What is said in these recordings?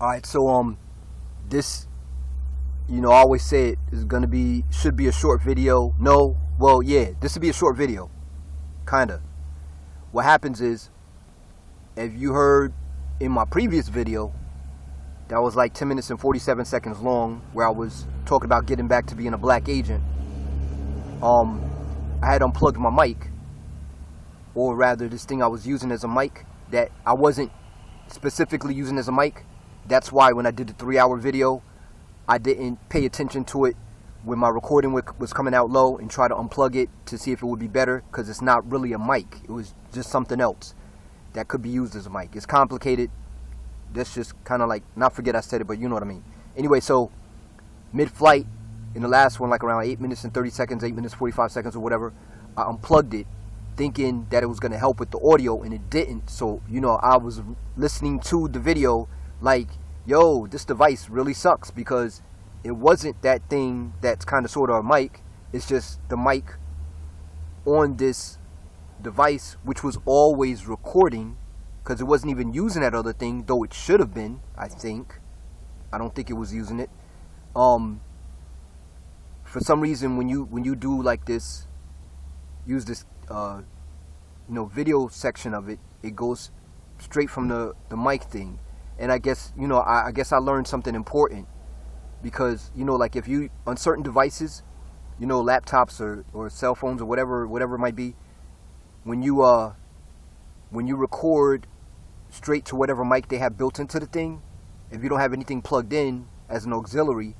All right, so this, I always say it is should be a short video. No, well, yeah, this would be a short video, kinda. What happens is, if you heard in my previous video, that was like 10 minutes and 47 seconds long, where I was talking about getting back to being a black agent. I had unplugged my mic, or rather, this thing I was using as a mic that I wasn't specifically using as a mic. That's why when I did the 3-hour video, I didn't pay attention to it when my recording was coming out low and try to unplug it to see if it would be better, because it's not really a mic. It was just something else that could be used as a mic. It's complicated. That's just kind of like, not forget I said it, but you know what I mean. Anyway, so mid-flight, in the last one, like around 8 minutes and 30 seconds, 8 minutes 45 seconds or whatever, I unplugged it thinking that it was going to help with the audio, and it didn't. So, I was listening to the video like, yo, this device really sucks, because it wasn't that thing that's kind of sort of a mic. It's just the mic on this device, which was always recording, because it wasn't even using that other thing, though it should have been, I think. I don't think it was using it. For some reason, when you do like this, use this video section of it, it goes straight from the mic thing. And I guess, I guess I learned something important, because, like if you, on certain devices, laptops or cell phones or whatever it might be, when you record straight to whatever mic they have built into the thing, if you don't have anything plugged in as an auxiliary,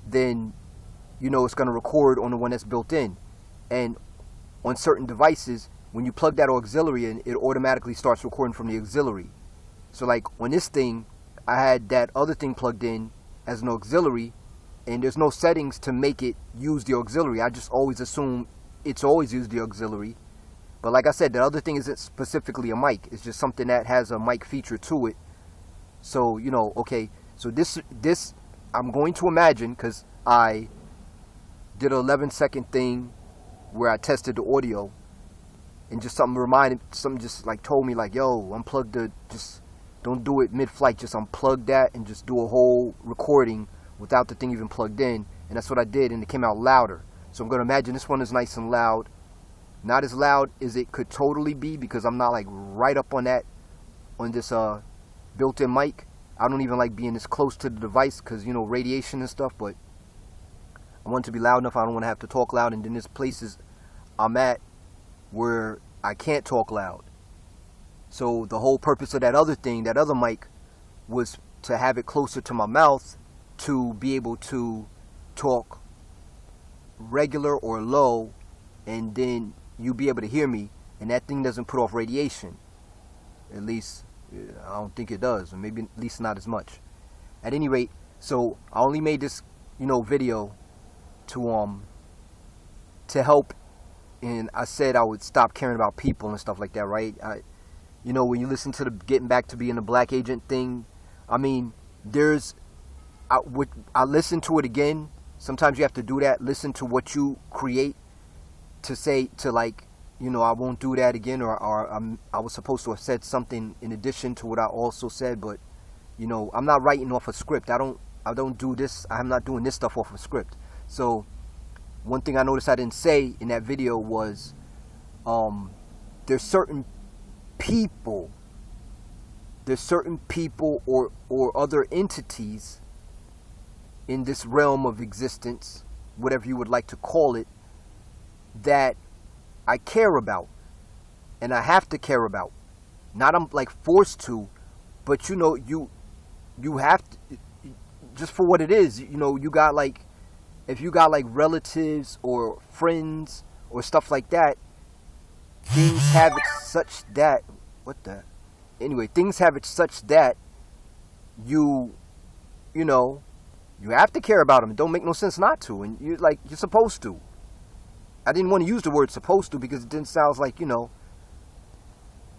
then, it's going to record on the one that's built in. And on certain devices, when you plug that auxiliary in, it automatically starts recording from the auxiliary. So like on this thing, I had that other thing plugged in as an auxiliary, and there's no settings to make it use the auxiliary. I just always assume it's always used the auxiliary. But like I said, that other thing isn't specifically a mic. It's just something that has a mic feature to it. So, okay. So this I'm going to imagine, because I did an 11-second thing where I tested the audio, and just something just like told me like, yo, unplug just don't do it mid-flight, just unplug that and just do a whole recording without the thing even plugged in. And that's what I did, and it came out louder. So I'm going to imagine this one is nice and loud. Not as loud as it could totally be, because I'm not like right up on this built-in mic. I don't even like being this close to the device, because, radiation and stuff, but I want it to be loud enough. I don't want to have to talk loud, and then there's places I'm at where I can't talk loud. So the whole purpose of that other thing, that other mic, was to have it closer to my mouth to be able to talk regular or low, and then you be able to hear me, and that thing doesn't put off radiation. At least, I don't think it does, or maybe at least not as much. At any rate, so I only made this, video to help, and I said I would stop caring about people and stuff like that, right? When you listen to the getting back to being a black agent thing, I mean, I listen to it again. Sometimes you have to do that. Listen to what you create to say, to like, I won't do that again, or I was supposed to have said something in addition to what I also said, but, I'm not writing off a script. I don't do this. I'm not doing this stuff off a script. So one thing I noticed I didn't say in that video was, there's certain people or other entities in this realm of existence, whatever you would like to call it, that I care about, and I have to care about. Not I'm like forced to, but you have to, just for what it is. You got like, if you got like relatives or friends or stuff like that, things have it such that, things have it such that you have to care about them. It don't make no sense not to, and you're supposed to. I didn't want to use the word supposed to, because it didn't sound like, you know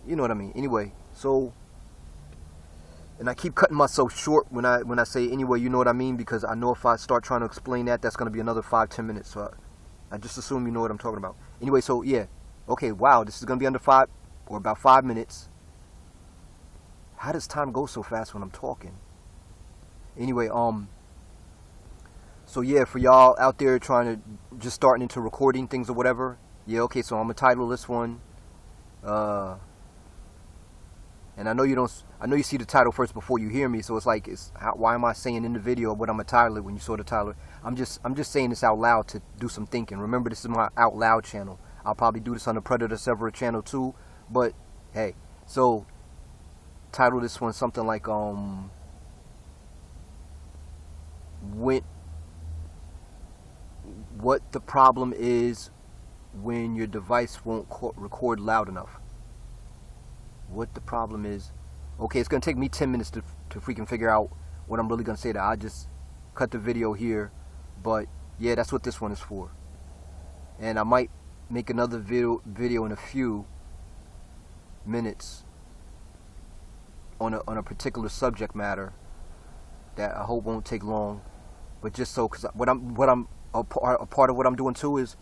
what I mean. Anyway, so, and I keep cutting myself short when I say anyway, you know what I mean, because I know if I start trying to explain that, that's going to be another 5-10 minutes. So I just assume you know what I'm talking about. Anyway, so yeah, okay, wow, this is going to be under 5 or about 5 minutes. How does time go so fast when I'm talking? Anyway, so yeah, for y'all out there trying to just starting into recording things or whatever, yeah, okay, so I'm gonna title this one, and I know you see the title first before you hear me, so it's like, why am I saying in the video what I'm gonna title it when you saw the title? I'm just saying this out loud to do some thinking. Remember, this is my out loud channel. I'll probably do this on the Predator Server channel too, but hey, so title this one something like what the problem is when your device won't record loud enough. What the problem is. Okay, it's gonna take me 10 minutes to freaking figure out what I'm really gonna say. That I just cut the video here, but yeah, that's what this one is for. And I might make another video in a few minutes on a particular subject matter that I hope won't take long. But just so, because what I'm a part of what I'm doing too is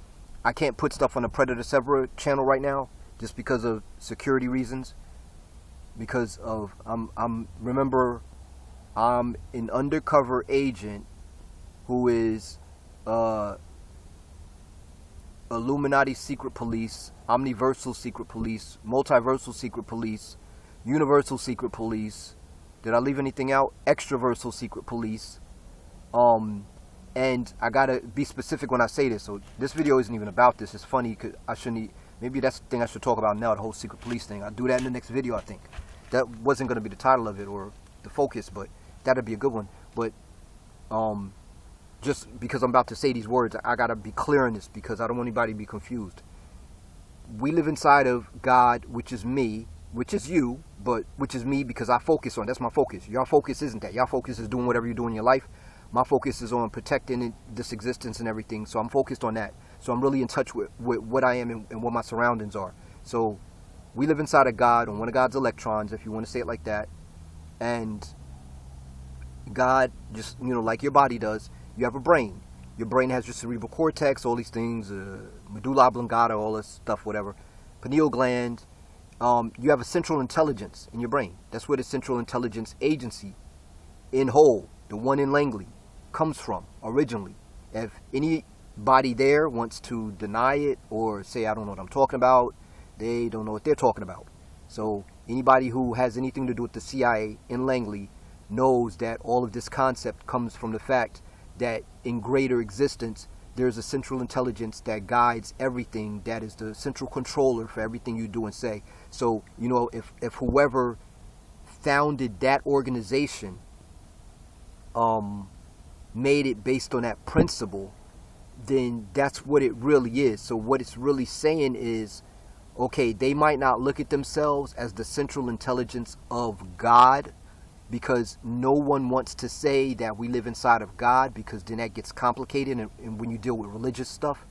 I can't put stuff on the Predator Server channel right now just because of security reasons. Because of remember, I'm an undercover agent who is Illuminati secret police, omniversal secret police, multiversal secret police, universal secret police. Did I leave anything out? Extraversal secret police. And I gotta be specific when I say this. So this video isn't even about this. It's funny because I shouldn't. Maybe that's the thing I should talk about now. The whole secret police thing. I'll do that in the next video. I think that wasn't gonna be the title of it or the focus, but that'd be a good one. But just because I'm about to say these words, I gotta be clear on this because I don't want anybody to be confused. We live inside of God, which is me, which is you, but which is me because I focus on. That's my focus. Your focus isn't that. Your focus is doing whatever you're doing in your life. My focus is on protecting this existence and everything. So I'm focused on that. So I'm really in touch with what I am and what my surroundings are. So we live inside of God, on one of God's electrons, if you want to say it like that. And God, just, like your body does, you have a brain. Your brain has your cerebral cortex, all these things, medulla oblongata, all this stuff, whatever. Pineal gland. You have a central intelligence in your brain. That's where the Central Intelligence Agency in whole, the one in Langley, comes from originally. If anybody there wants to deny it or say I don't know what I'm talking about, they don't know what they're talking about. So anybody who has anything to do with the CIA in Langley knows that all of this concept comes from the fact that in greater existence there's a central intelligence that guides everything, that is the central controller for everything you do and say. So if whoever founded that organization made it based on that principle, then that's what it really is. So what it's really saying is, okay, they might not look at themselves as the central intelligence of God, because no one wants to say that we live inside of God, because then that gets complicated and when you deal with religious stuff.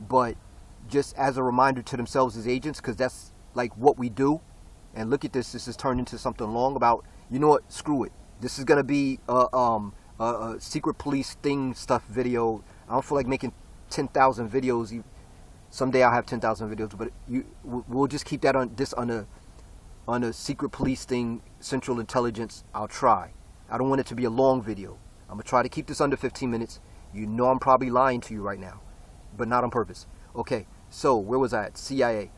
But just as a reminder to themselves as agents, because that's like what we do. And look at this has turned into something long about, you know what, screw it. This is going to be a secret police thing stuff video. I don't feel like making 10,000 videos. Someday I'll have 10,000 videos, but we'll just keep that on a secret police thing, Central Intelligence. I'll try. I don't want it to be a long video. I'm going to try to keep this under 15 minutes. You know I'm probably lying to you right now, but not on purpose. Okay, so where was I at? CIA.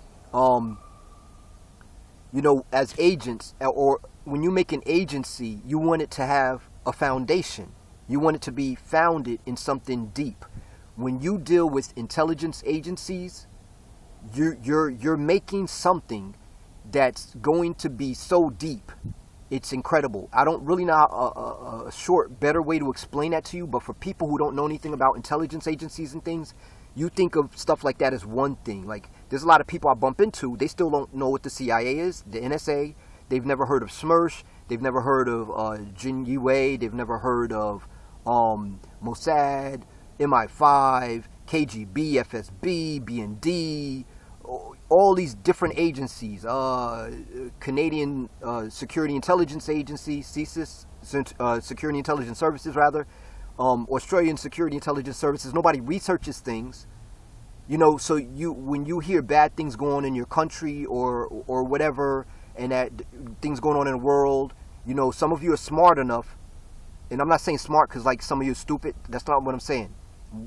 As agents, or when you make an agency, you want it to have a foundation. You want it to be founded in something deep. When you deal with intelligence agencies, you're making something that's going to be so deep, it's incredible. I don't really know a short, better way to explain that to you, but for people who don't know anything about intelligence agencies and things, you think of stuff like that as one thing. Like, there's a lot of people I bump into, they still don't know what the CIA is, the NSA. They've never heard of SMERSH. They've never heard of Jin Yue. They've never heard of Mossad, MI5, KGB, FSB, BND, all these different agencies. Canadian Security Intelligence Agency, CiSPA, Security Intelligence Services, rather. Australian Security Intelligence Services. Nobody researches things. So when you hear bad things going on in your country or whatever, and that things going on in the world. You know, some of you are smart enough, and I'm not saying smart because like some of you are stupid. That's not what I'm saying.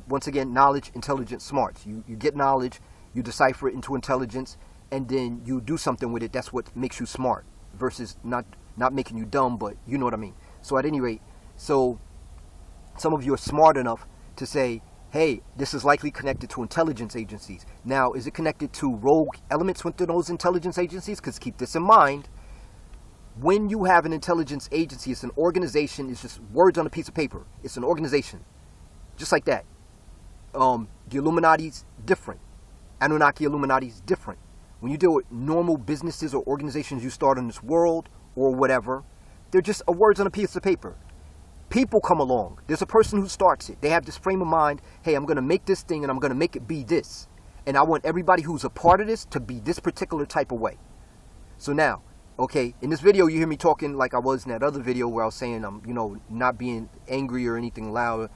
Once again, knowledge, intelligence, smarts. You get knowledge, you decipher it into intelligence, and then you do something with it. That's what makes you smart versus not making you dumb, but you know what I mean. So at any rate, so some of you are smart enough to say, hey, this is likely connected to intelligence agencies. Now, is it connected to rogue elements within those intelligence agencies? Because keep this in mind, when you have an intelligence agency, it's an organization, it's just words on a piece of paper. It's an organization. Just like that. The Illuminati's different. Anunnaki Illuminati's different. When you deal with normal businesses or organizations you start in this world or whatever, they're just words on a piece of paper. People come along. There's a person who starts it. They have this frame of mind, hey, I'm going to make this thing and I'm going to make it be this. And I want everybody who's a part of this to be this particular type of way. So now, okay, in this video you hear me talking like I was in that other video where I was saying I'm, not being angry or anything loud.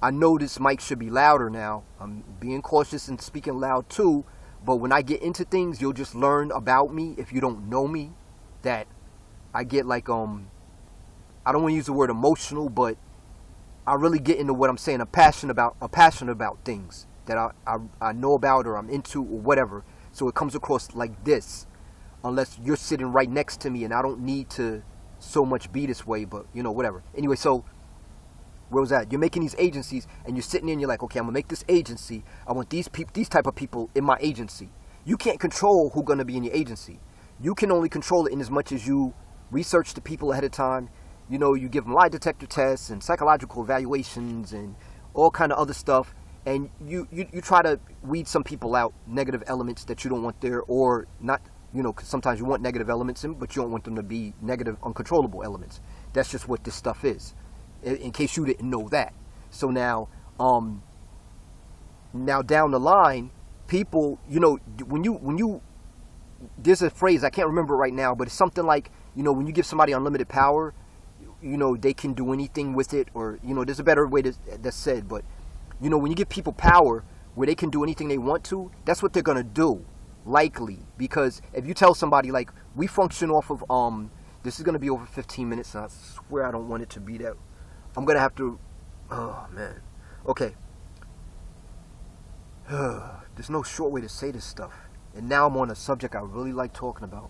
I know this mic should be louder now. I'm being cautious and speaking loud too. But when I get into things, you'll just learn about me if you don't know me. That I get like, I don't want to use the word emotional, but I really get into what I'm saying. I'm passionate about things that I know about or I'm into or whatever. So it comes across like this. Unless you're sitting right next to me and I don't need to so much be this way, but whatever. Anyway, so where was that? You're making these agencies and you're sitting in and you're like, okay, I'm gonna make this agency. I want these type of people in my agency. You can't control who's gonna be in your agency. You can only control it in as much as you research the people ahead of time. You give them lie detector tests and psychological evaluations and all kind of other stuff. And you try to weed some people out, negative elements that you don't want there, or not, because sometimes you want negative elements in, but you don't want them to be negative, uncontrollable elements. That's just what this stuff is, in case you didn't know that. So now down the line, people, when you, there's a phrase, I can't remember it right now, but it's something like, when you give somebody unlimited power, they can do anything with it, or, there's a better way that's said, but, when you give people power where they can do anything they want to, that's what they're going to do, likely, because if you tell somebody, like, we function off of, this is going to be over 15 minutes, and I swear I don't want it to be that, I'm going to have to, oh, man, okay, there's no short way to say this stuff, and now I'm on a subject I really like talking about.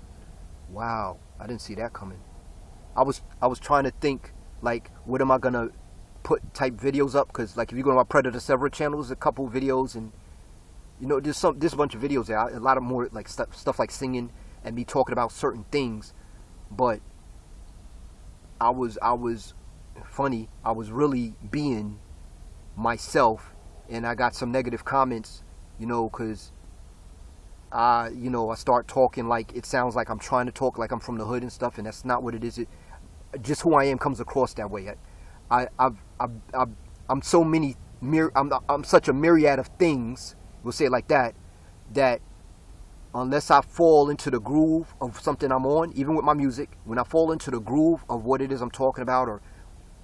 Wow, I didn't see that coming. I was trying to think, like, what am I gonna put type videos up? Because, like, if you go to my Predator Severed channel, there's a couple videos, and there's a bunch of videos there. A lot of more like stuff like singing and me talking about certain things. But I was funny. I was really being myself, and I got some negative comments, because I start talking like it sounds like I'm trying to talk like I'm from the hood and stuff, and that's not what it is. Just who I am comes across that way. I'm so many. I'm such a myriad of things. We'll say it like that. That unless I fall into the groove of something I'm on, even with my music, when I fall into the groove of what it is I'm talking about or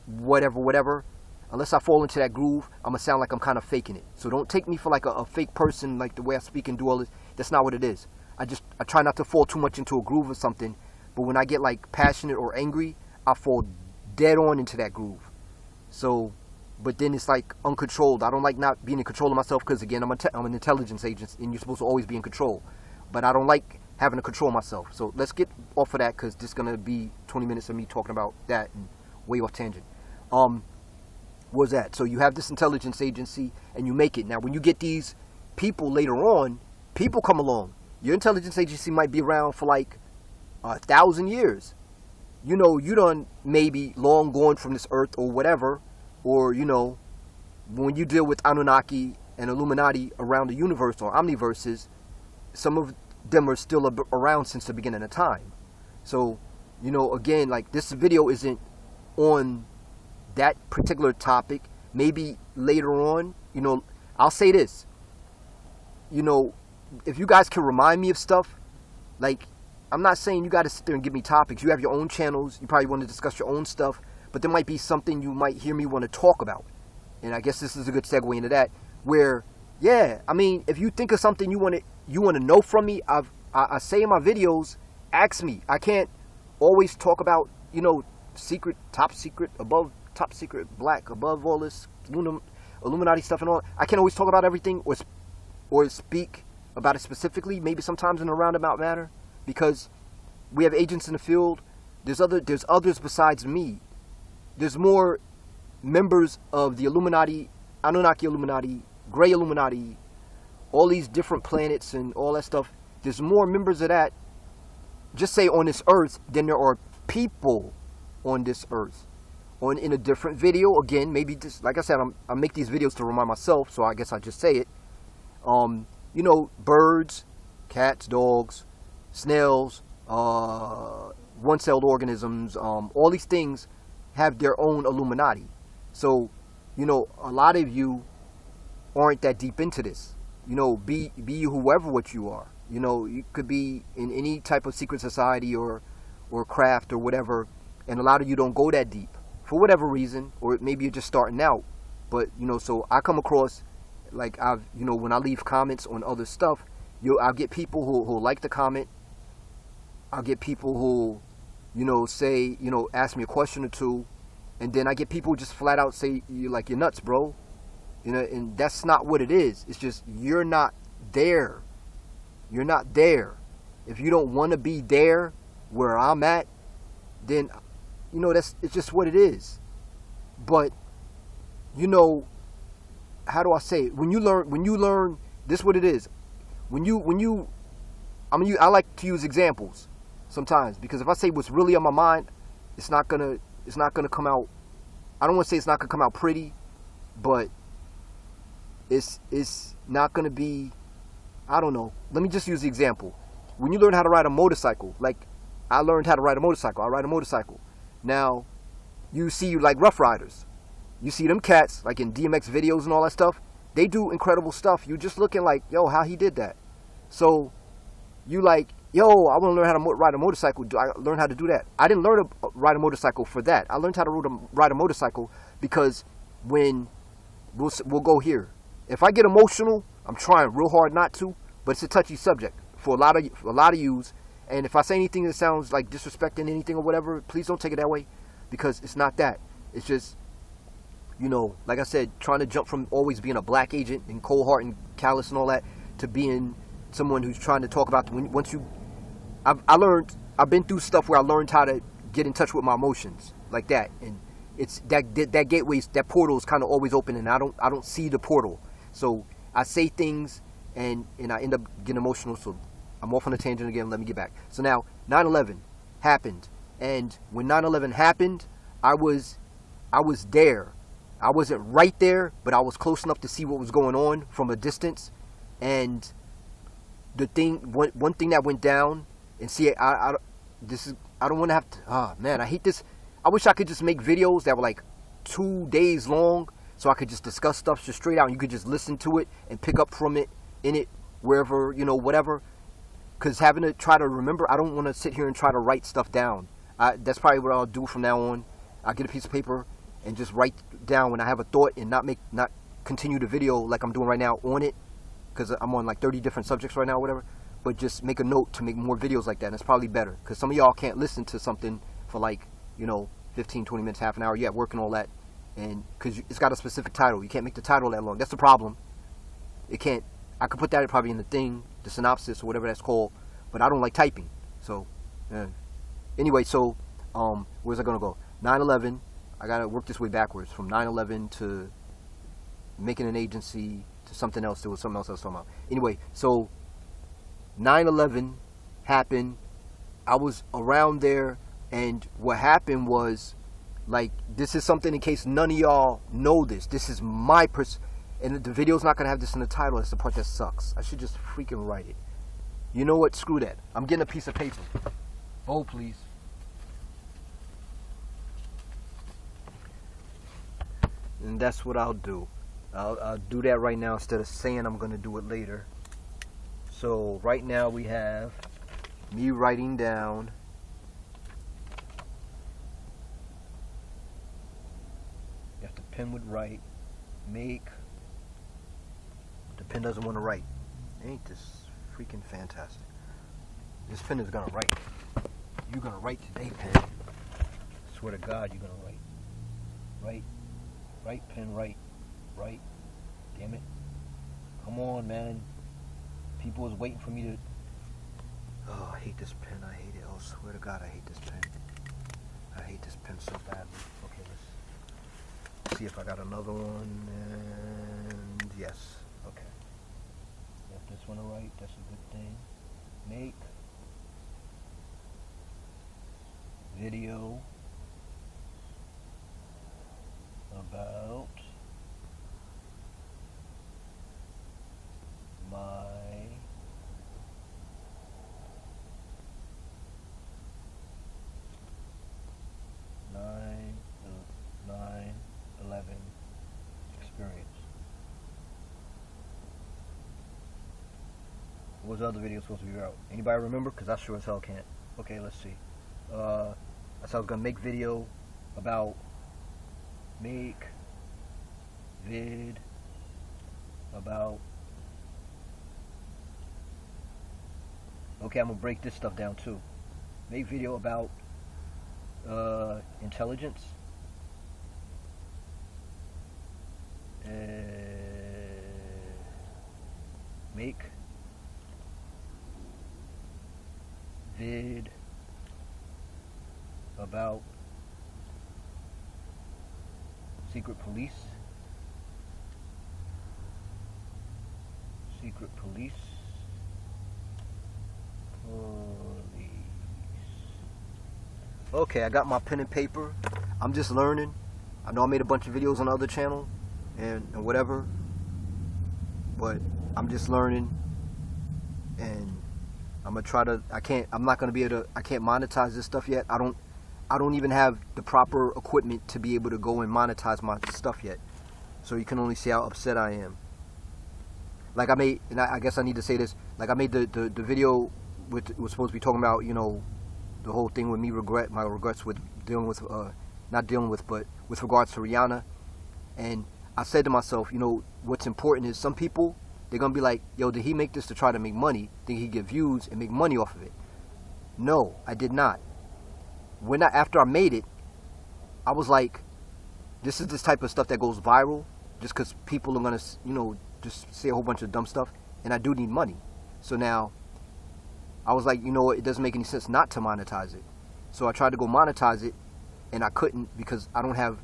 whatever, unless I fall into that groove, I'm gonna sound like I'm kind of faking it. So don't take me for like a fake person, like the way I speak and do all this. That's not what it is. I try not to fall too much into a groove or something. But when I get like passionate or angry, I fall dead on into that groove. So, but then it's like uncontrolled. I don't like not being in control of myself because, again, I'm an intelligence agent and you're supposed to always be in control. But I don't like having to control myself. So let's get off of that because this is going to be 20 minutes of me talking about that and way off tangent. What was that? So you have this intelligence agency and you make it. Now, when you get these people later on, people come along. Your intelligence agency might be around for like 1,000 years. You done maybe long gone from this earth or whatever. Or, when you deal with Anunnaki and Illuminati around the universe or omniverses, some of them are still around since the beginning of time. So, again, like this video isn't on that particular topic. Maybe later on, I'll say this. If you guys can remind me of stuff, like, I'm not saying you got to sit there and give me topics. You have your own channels. You probably want to discuss your own stuff. But there might be something you might hear me want to talk about. And I guess this is a good segue into that. Where, yeah, I mean, if you think of something you want to know from me, I say in my videos, ask me. I can't always talk about, you know, secret, top secret, above top secret, black, above all this Illuminati stuff and all. I can't always talk about everything or speak about it specifically, maybe sometimes in a roundabout manner, because we have agents in the field. There's others besides me. There's more members of the Illuminati, Anunnaki Illuminati, Grey Illuminati, all these different planets and all that stuff. There's more members of that, just say on this earth, than there are people on this earth. In a different video, again, maybe just, like I said, I make these videos to remind myself, so I guess I just say it. You know, birds, cats, dogs, snails, one-celled organisms, all these things have their own Illuminati. So, you know, a lot of you aren't that deep into this. You know, be you whoever what you are. You know, you could be in any type of secret society or craft or whatever, and a lot of you don't go that deep for whatever reason, or maybe you're just starting out. But, you know, so I come across, like, you know, when I leave comments on other stuff, I'll get people who like the comment. I'll get people who, you know, say, you know, ask me a question or two, and then I get people who just flat out say, you're nuts, bro. You know, and that's not what it is. It's just, you're not there. You're not there. If you don't want to be there where I'm at, then, you know, it's just what it is. But, you know, how do I say it? When you learn, this is what it is. I like to use examples sometimes, because if I say what's really on my mind, it's not gonna come out. I don't want to say it's not gonna come out pretty, but it's not gonna be, I don't know. Let me just use the example. When you learn how to ride a motorcycle, like I learned how to ride a motorcycle. I ride a motorcycle. Now, you see, like, Rough Riders. You see them cats, like in DMX videos and all that stuff. They do incredible stuff. You just looking like, yo, how he did that. So, you like, yo, I want to learn how to ride a motorcycle. I learn how to do that. I didn't learn to ride a motorcycle for that. I learned how to ride a motorcycle because when, we'll go here. If I get emotional, I'm trying real hard not to, but it's a touchy subject for a lot of yous. And if I say anything that sounds like disrespecting anything or whatever, please don't take it that way, because it's not that. It's just, you know, like I said, trying to jump from always being a black agent and cold heart and callous and all that to being someone who's trying to talk about I've been through stuff where I learned how to get in touch with my emotions like that, and it's that gateway, that portal is kind of always open, and I don't see the portal, so I say things and I end up getting emotional. So I'm off on a tangent again. Let me get back. So now 9/11 happened, and when 9/11 happened, I was there. I wasn't right there, but I was close enough to see what was going on from a distance. And one thing that went down, and see, I don't want to have to. Man, I hate this. I wish I could just make videos that were like 2 days long, so I could just discuss stuff just straight out, and you could just listen to it and pick up from it in it wherever, you know, whatever. Because having to try to remember, I don't want to sit here and try to write stuff down. That's probably what I'll do from now on. I'll get a piece of paper and just write down when I have a thought, and not continue the video like I'm doing right now on it, because I'm on like 30 different subjects right now or whatever. But just make a note to make more videos like that, and it's probably better, because some of y'all can't listen to something for like, you know, 15, 20 minutes, half an hour. Yeah, working all that, and because it's got a specific title. You can't make the title that long. That's the problem. It can't. I could put that probably in the thing, the synopsis or whatever that's called, but I don't like typing. So, anyway, so where's I gonna go? 9/11. I gotta work this way backwards from 9/11 to making an agency to something else. There was something else I was talking about. Anyway, so 9/11 happened. I was around there, and what happened was, like, this is something in case none of y'all know this. This is my and the video's not gonna have this in the title. That's the part that sucks. I should just freaking write it. You know what? Screw that. I'm getting a piece of paper. Oh, please. And that's what I'll do. I'll do that right now instead of saying I'm gonna do it later. So right now we have me writing down if the pen would write, make. The pen doesn't want to write. Ain't this freaking fantastic? This pen is gonna write. You're gonna write today, pen. I swear to God, you're gonna write. Write, pen, write. Damn it. Come on, man. People is waiting for me to... Oh, I hate this pen. I hate it. Oh, I swear to God, I hate this pen. I hate this pen so badly. Okay, let's see if I got another one. And yes. Okay. Got this one to write. That's a good thing. Make video about my nine 11 experience. What was the other video supposed to be about? Anybody remember? Because I sure as hell can't. Okay, let's see. I said I was gonna make video about make vid about. Okay, I'm gonna break this stuff down too. Make video about intelligence. Make vid about secret police. Okay, I got my pen and paper. I'm just learning. I know I made a bunch of videos on the other channel and whatever, but I'm just learning, and I'm gonna try to. I'm not gonna be able to. I can't monetize this stuff yet. I don't even have the proper equipment to be able to go and monetize my stuff yet. So you can only see how upset I am. Like I made, and I guess I need to say this. Like I made the video with was supposed to be talking about, you know, the whole thing with me my regrets with dealing with not dealing with, but with regards to Rihanna. And I said to myself, you know, what's important is some people, they're gonna be like, yo, did he make this to try to make money? Think he get views and make money off of it? No, I did not. After I made it, I was like, this is this type of stuff that goes viral just because people are gonna, you know, just say a whole bunch of dumb stuff, and I do need money. So now I was like, you know what, it doesn't make any sense not to monetize it. So I tried to go monetize it, and I couldn't because I don't have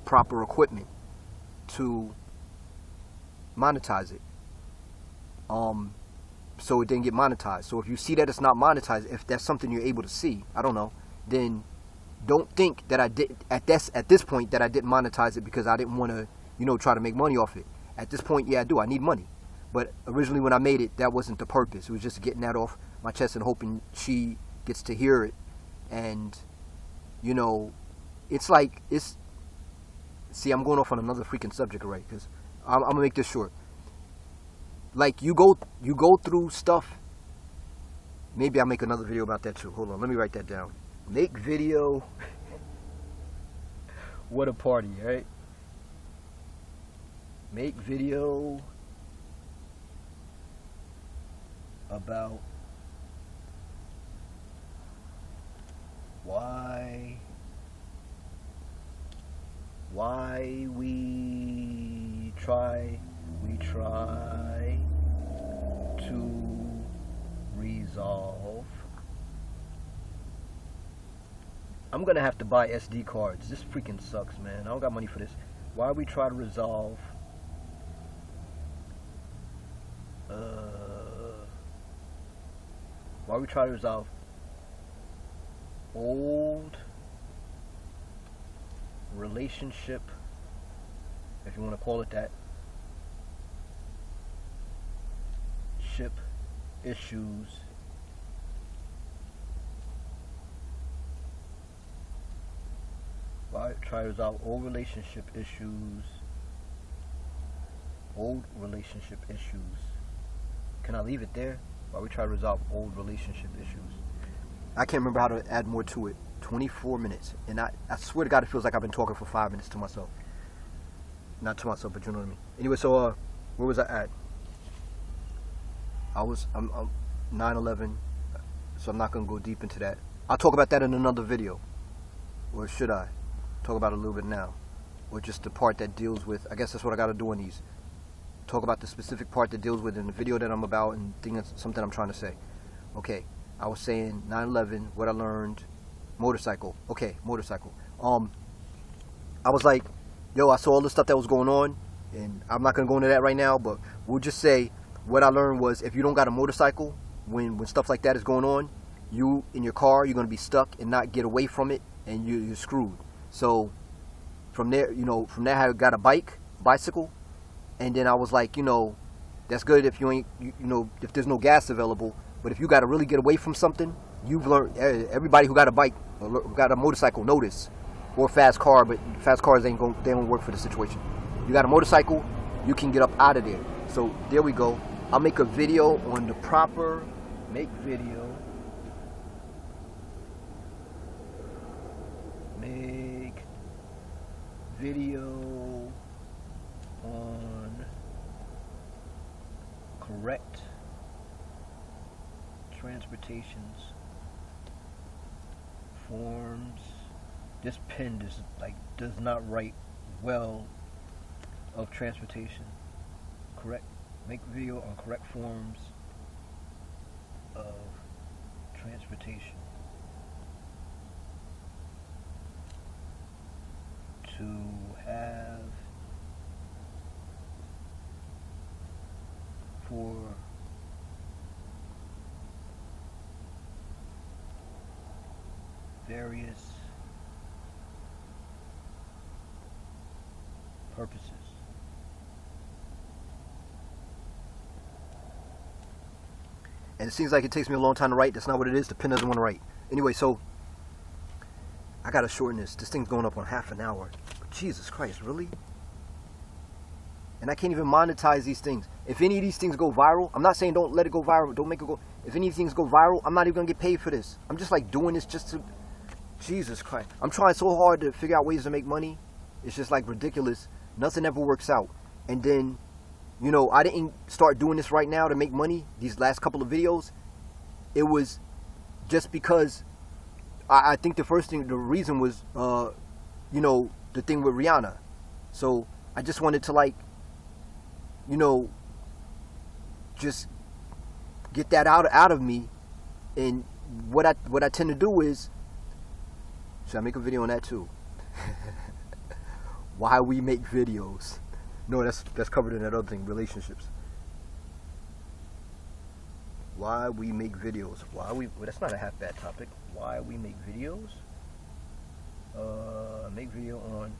proper equipment to monetize it. So it didn't get monetized. So if you see that it's not monetized, if that's something you're able to see, I don't know, then don't think that I did at this point that I didn't monetize it because I didn't want to, you know, try to make money off it. At this point, yeah, I do. I need money. But originally when I made it, that wasn't the purpose. It was just getting that off my chest and hoping she gets to hear it. And, you know, it's like, see, I'm going off on another freaking subject already, because I'm going to make this short. Like, you go through stuff. Maybe I'll make another video about that too. Hold on, let me write that down. Make video. What a party, right? Make video about why we try to resolve. I'm gonna have to buy SD cards. This freaking sucks, man. I don't got money for this. Why we try to resolve old relationship, if you want to call it that, ship issues try to resolve old relationship issues. Can I leave it there? While we try to resolve old relationship issues. I can't remember how to add more to it. 24 minutes. And I swear to God, it feels like I've been talking for 5 minutes to myself. Not to myself, but you know what I mean. Anyway, so where was I at? I'm 9/11, so I'm not going to go deep into that. I'll talk about that in another video. Or should I? Talk about it a little bit now. Or just the part that deals with, I guess that's what I got to do in these. Talk about the specific part that deals with in the video that I'm about and think that's something I'm trying to say. Okay, I was saying 9/11, what I learned, motorcycle. Okay, motorcycle. I was like, yo, I saw all the stuff that was going on, and I'm not going to go into that right now, but we'll just say what I learned was if you don't got a motorcycle, when stuff like that is going on, you in your car, you're going to be stuck and not get away from it, and you're screwed. So from there, I got a bicycle, and then I was like, that's good if you ain't, if there's no gas available, but if you got to really get away from something, you've learned, everybody who got a bike, or got a motorcycle, know this, or fast car, but fast cars they don't work for the situation. You got a motorcycle, you can get up out of there. So there we go. I'll make a video on the proper, make video on correct transportations forms. This pen does not write well of transportation. Correct. Make video on correct forms of transportation to have for various purposes. And it seems like it takes me a long time to write. That's not what it is. The pen doesn't want to write. Anyway, so I gotta shorten this. This thing's going up on half an hour. But Jesus Christ, really? And I can't even monetize these things. If any of these things go viral, I'm not saying don't let it go viral, don't make it go. If any of these things go viral, I'm not even gonna get paid for this. I'm just like doing this just to, Jesus Christ. I'm trying so hard to figure out ways to make money. It's just like ridiculous. Nothing ever works out. And then, I didn't start doing this right now to make money, these last couple of videos. It was just because I think the reason was, the thing with Rihanna. So I just wanted to just get that out of me. And what I tend to do is, should I make a video on that too? Why we make videos. No, that's covered in that other thing, relationships. Why we make videos. Well, that's not a half bad topic. Why we make videos. Make video on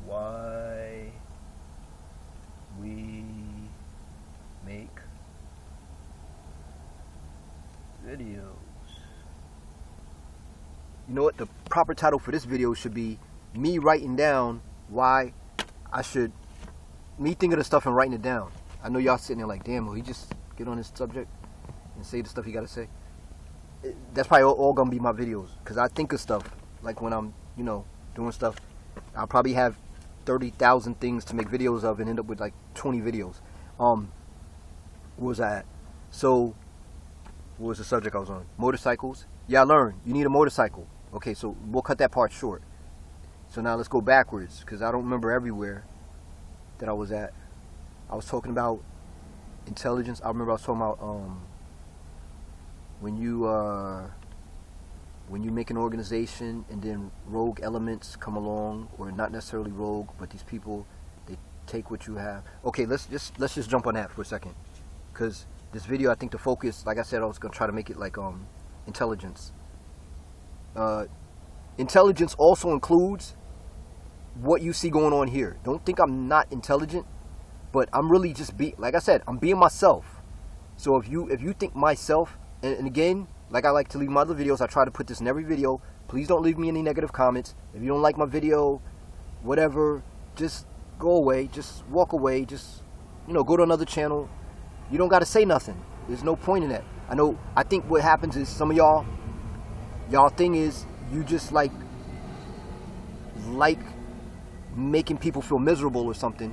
why we make videos. You know what? The proper title for this video should be me writing down why I should, me thinking of stuff and writing it down. I know y'all sitting there like, damn, will he just get on this subject and say the stuff he got to say? That's probably all going to be my videos, because I think of stuff, like when I'm, doing stuff, I'll probably have 30,000 things to make videos of and end up with like 20 videos. Where was I at? So, what was the subject I was on? Motorcycles. Yeah, I learned. You need a motorcycle. Okay, so we'll cut that part short. So now let's go backwards, because I don't remember everywhere that I was at. I was talking about intelligence. I remember I was talking about when you make an organization and then rogue elements come along, or not necessarily rogue, but these people, they take what you have. Okay, let's just jump on that for a second, because this video, I think the focus, like I said, I was gonna try to make it like intelligence. Intelligence also includes what you see going on here. Don't think I'm not intelligent, but I'm really just like I said, I'm being myself. So if you think myself, and again, like I like to leave my other videos, I try to put this in every video. Please don't leave me any negative comments. If you don't like my video, whatever, just go away, just walk away, just go to another channel. You don't got to say nothing. There's no point in that. I think what happens is some of y'all thing is you just like making people feel miserable or something.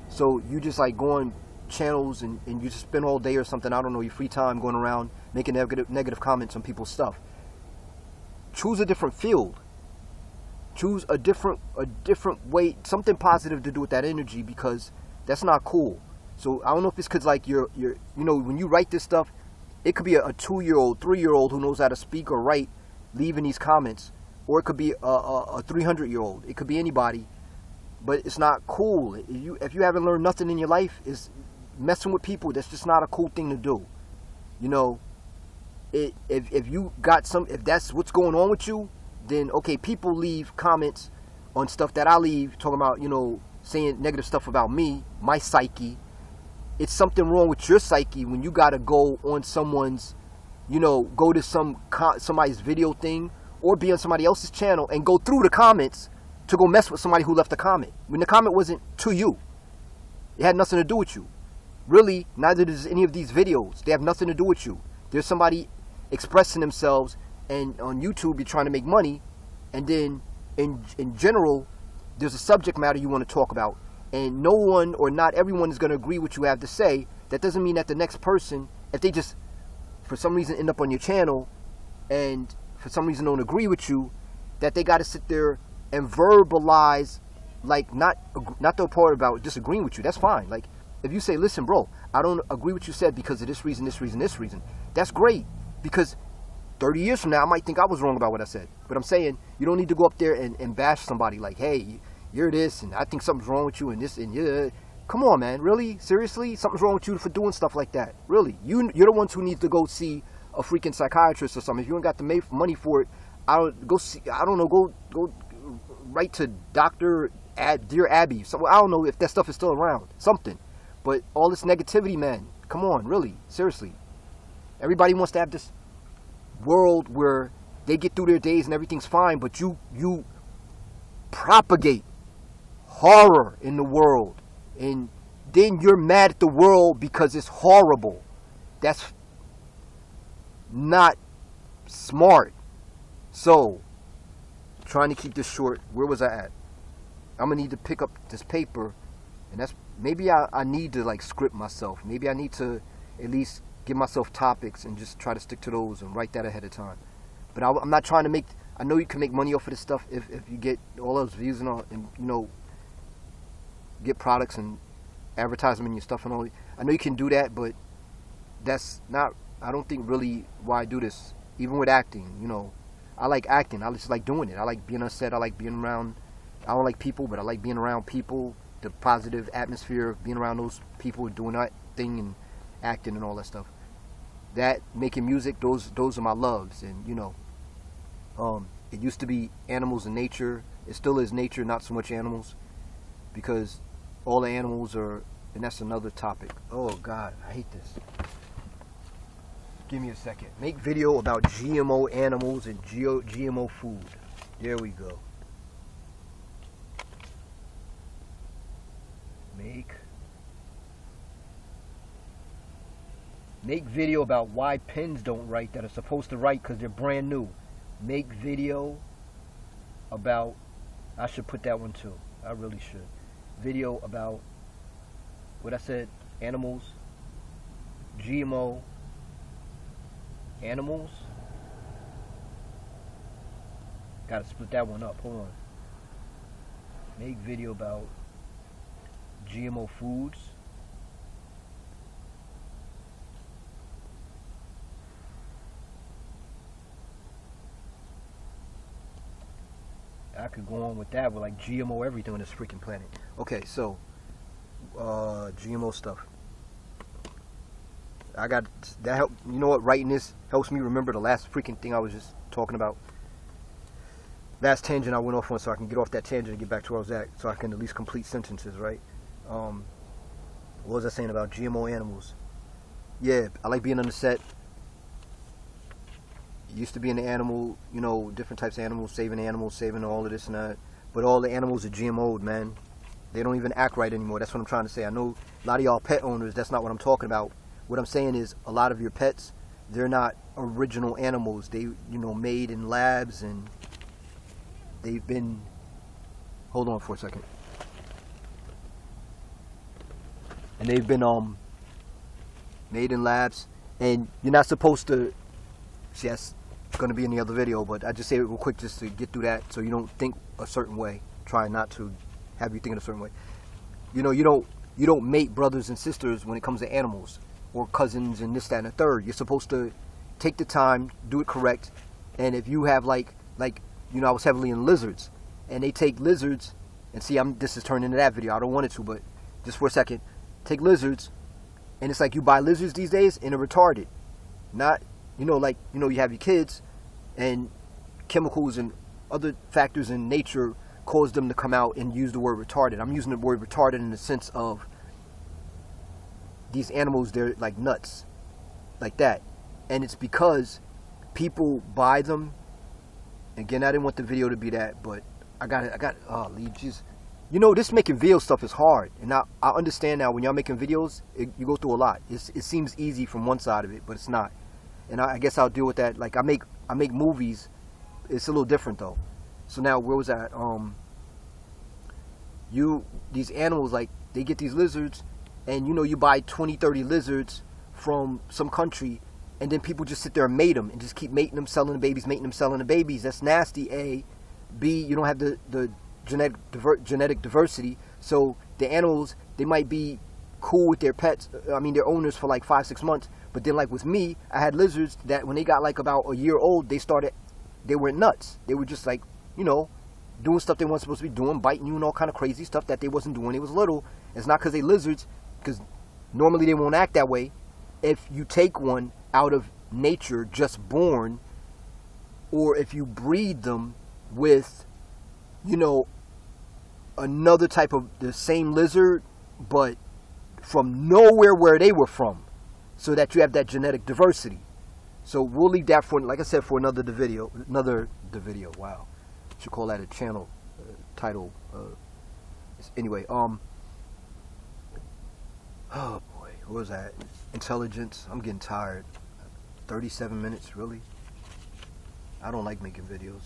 So you just like go on channels and you just spend all day or something, I don't know, your free time going around making negative comments on people's stuff. choose a different field. Choose a different way, something positive to do with that energy, because that's not cool. So I don't know if it's because like you're you know, when you write this stuff, it could be a 2-year-old, 3-year-old who knows how to speak or write, leaving these comments, or it could be a 300-year-old. It could be anybody, but it's not cool. If you haven't learned nothing in your life, is messing with people. That's just not a cool thing to do. You know, if you got if that's what's going on with you, then okay, people leave comments on stuff that I leave, talking about, you know, saying negative stuff about me, my psyche. It's something wrong with your psyche when you gotta go on someone's, you know, go to somebody's video thing, or be on somebody else's channel and go through the comments to go mess with somebody who left a comment when the comment wasn't to you. It had nothing to do with you. Really, neither does any of these videos. They have nothing to do with you. There's somebody expressing themselves, and on YouTube you're trying to make money, and then in general there's a subject matter you want to talk about, and no one or not everyone is going to agree with what you have to say. That doesn't mean that the next person, if they just for some reason end up on your channel and for some reason don't agree with you, that they got to sit there and verbalize, like, not the part about disagreeing with you. That's fine. Like, if you say, listen, bro, I don't agree with what you said because of this reason, this reason, this reason, that's great, because 30 years from now I might think I was wrong about what I said. But I'm saying, you don't need to go up there and bash somebody like, hey, you're this, and I think something's wrong with you, and this, and yeah. Come on, man. Really? Seriously? Something's wrong with you for doing stuff like that? Really? You're the ones who need to go see a freaking psychiatrist or something. If you ain't got the money for it, I don't know, go write to Dear Abby. So I don't know if that stuff is still around. Something. But all this negativity, man. Come on, really? Seriously. Everybody wants to have this world where they get through their days and everything's fine, but you propagate horror in the world, and then you're mad at the world because it's horrible. That's not smart. So, trying to keep this short, where was I at? I'm gonna need to pick up this paper, and that's maybe I need to like script myself. Maybe I need to at least give myself topics and just try to stick to those and write that ahead of time. But I'm not trying to make. I know you can make money off of this stuff if you get all those views and all, and you know, get products and advertisement in your stuff and all. I know you can do that, but that's not. I don't think really why I do this. Even with acting, you know, I like acting. I just like doing it. I like being on set. I like being around. I don't like people, but I like being around people. The positive atmosphere of being around those people doing that thing and acting and all that stuff. That, making music, those are my loves. And you know, it used to be animals and nature. It still is nature, not so much animals, because all the animals are, and that's another topic. Oh God, I hate this. Give me a second. Make video about GMO animals and GMO food. There we go. Make video about why pens don't write that are supposed to write because they're brand new. Make video about, I should put that one too. I really should. Video about what I said, animals, GMO, animals. Gotta split that one up, hold on. Make video about GMO foods. I could go on with that with like GMO everything on this freaking planet. Okay, so GMO stuff. I got that help. You know what? Writing this helps me remember the last freaking thing I was just talking about. Last tangent I went off on, so I can get off that tangent and get back to where I was at, so I can at least complete sentences, right? What was I saying about GMO animals? Yeah, I like being on the set. Used to be in the animal, you know, different types of animals, saving all of this and that. But all the animals are GMO'd, man. They don't even act right anymore. That's what I'm trying to say. I know a lot of y'all pet owners, that's not what I'm talking about. What I'm saying is a lot of your pets, they're not original animals. They, you know, made in labs, and they've been, hold on for a second. And they've been made in labs, and you're not supposed to, yes, going to be in the other video, but I just say it real quick just to get through that, so you don't think a certain way. Try not to have you think in a certain way. You know, you don't mate brothers and sisters when it comes to animals, or cousins and this, that, and the third. You're supposed to take the time, do it correct. And if you have like you know, I was heavily in lizards, and they take lizards, and see, this is turning into that video. I don't want it to, but just for a second, take lizards, and it's like you buy lizards these days and they're retarded. Not, you know, like, you know, you have your kids, and chemicals and other factors in nature cause them to come out and use the word retarded. I'm using the word retarded in the sense of these animals, they're like nuts, like that. And it's because people buy them. Again, I didn't want the video to be that, but I got oh, just, you know, this making video stuff is hard. And I understand now, when y'all making videos, you go through a lot. It seems easy from one side of it, but it's not. And I guess I'll deal with that. Like, I make movies. It's a little different though. So now, where was that? These animals, like, they get these lizards, and you know, you buy 20, 30 lizards from some country, and then people just sit there and mate them, and just keep mating them, selling the babies, mating them, selling the babies. That's nasty, A. B, you don't have the genetic diversity. So the animals, they might be cool with their pets, I mean their owners, for like 5-6 months. But then, like with me, I had lizards that when they got like about a year old, they went nuts. They were just like, you know, doing stuff they weren't supposed to be doing, biting you and all kind of crazy stuff that they wasn't doing. They was little. It's not because they lizards, because normally they won't act that way. If you take one out of nature, just born, or if you breed them with, you know, another type of the same lizard, but from nowhere where they were from, so that you have that genetic diversity. So we'll leave that for, like I said, for another video. Wow, should call that a channel title. Anyway, oh boy, what was that? Intelligence. I'm getting tired. 37 minutes, really? I don't like making videos.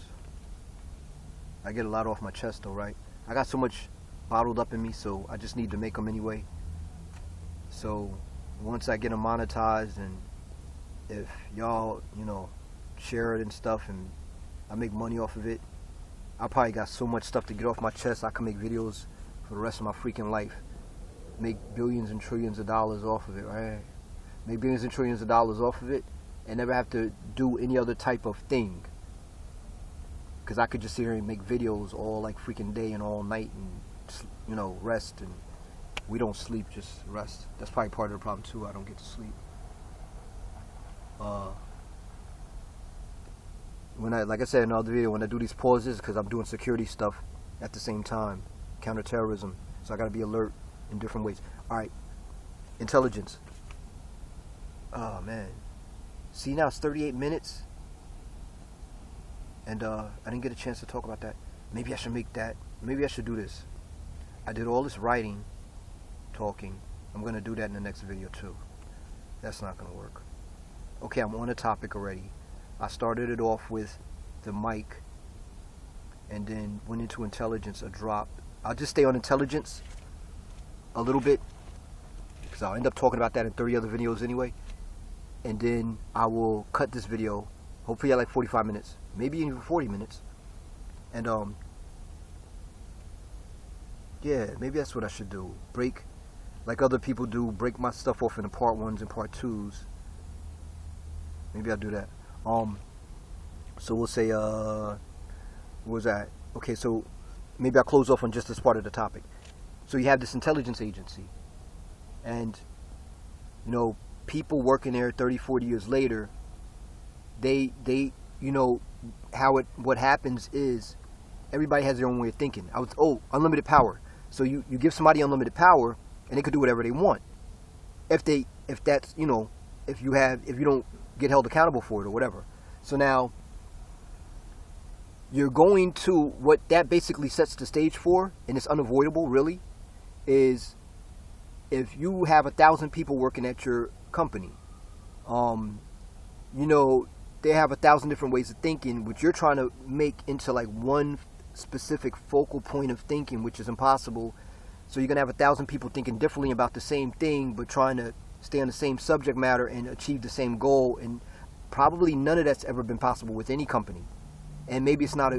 I get a lot off my chest though, right? I got so much bottled up in me, so I just need to make them anyway. So once I get them monetized, and if y'all, you know, share it and stuff, and I make money off of it, I probably got so much stuff to get off my chest, I can make videos for the rest of my freaking life. Make billions and trillions of dollars off of it, right? Make billions and trillions of dollars off of it, and never have to do any other type of thing. Because I could just sit here and make videos all like freaking day and all night, and, you know, rest. And we don't sleep, just rest. That's probably part of the problem too. I don't get to sleep. When like I said in another video, when I do these pauses, because I'm doing security stuff at the same time, counterterrorism. So I got to be alert in different ways. All right, intelligence. Oh man, see, now it's 38 minutes. And I didn't get a chance to talk about that. Maybe I should make that. Maybe I should do this. I did all this writing, talking. I'm going to do that in the next video too. That's not going to work. Okay, I'm on a topic already. I started it off with the mic, and then went into intelligence, a drop. I'll just stay on intelligence a little bit, because I'll end up talking about that in 30 other videos anyway. And then I will cut this video, hopefully at like 45 minutes. Maybe even 40 minutes. And yeah, maybe that's what I should do. Break, like other people do, break my stuff off into part 1s and part 2s. Maybe I'll do that. So we'll say, what was that? Okay, so maybe I'll close off on just this part of the topic. So you have this intelligence agency, and you know, people working there 30, 40 years later, they you know, what happens is everybody has their own way of thinking. Unlimited power. So you give somebody unlimited power, and they could do whatever they want. If that's, you know, if you don't get held accountable for it or whatever. So now you're going to, what that basically sets the stage for, and it's unavoidable really, is if you have 1,000 people working at your company, you know, they have 1,000 different ways of thinking, which you're trying to make into like one specific focal point of thinking, which is impossible. So you're gonna have 1,000 people thinking differently about the same thing, but trying to stay on the same subject matter and achieve the same goal. And probably none of that's ever been possible with any company. And maybe it's not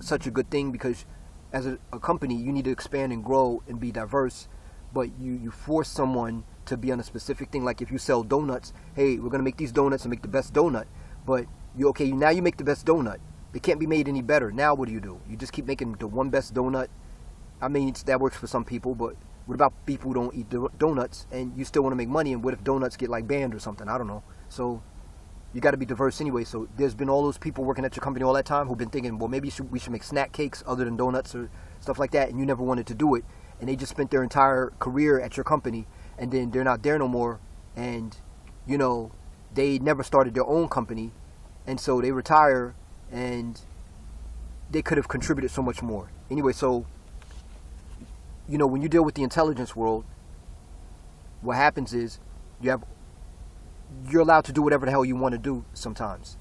such a good thing, because as a company, you need to expand and grow and be diverse. But you force someone to be on a specific thing. Like if you sell donuts, hey, we're going to make these donuts and make the best donut. But now you make the best donut. It can't be made any better. Now what do? You just keep making the one best donut. I mean, that works for some people, but what about people who don't eat donuts and you still want to make money? And what if donuts get like banned or something? I don't know. So you got to be diverse anyway. So there's been all those people working at your company all that time who've been thinking, well, maybe we should make snack cakes other than donuts or stuff like that, and you never wanted to do it. And they just spent their entire career at your company, and then they're not there no more. And, they never started their own company, and so they retire, and they could have contributed so much more. Anyway, so, when you deal with the intelligence world, what happens is you're allowed to do whatever the hell you want to do sometimes.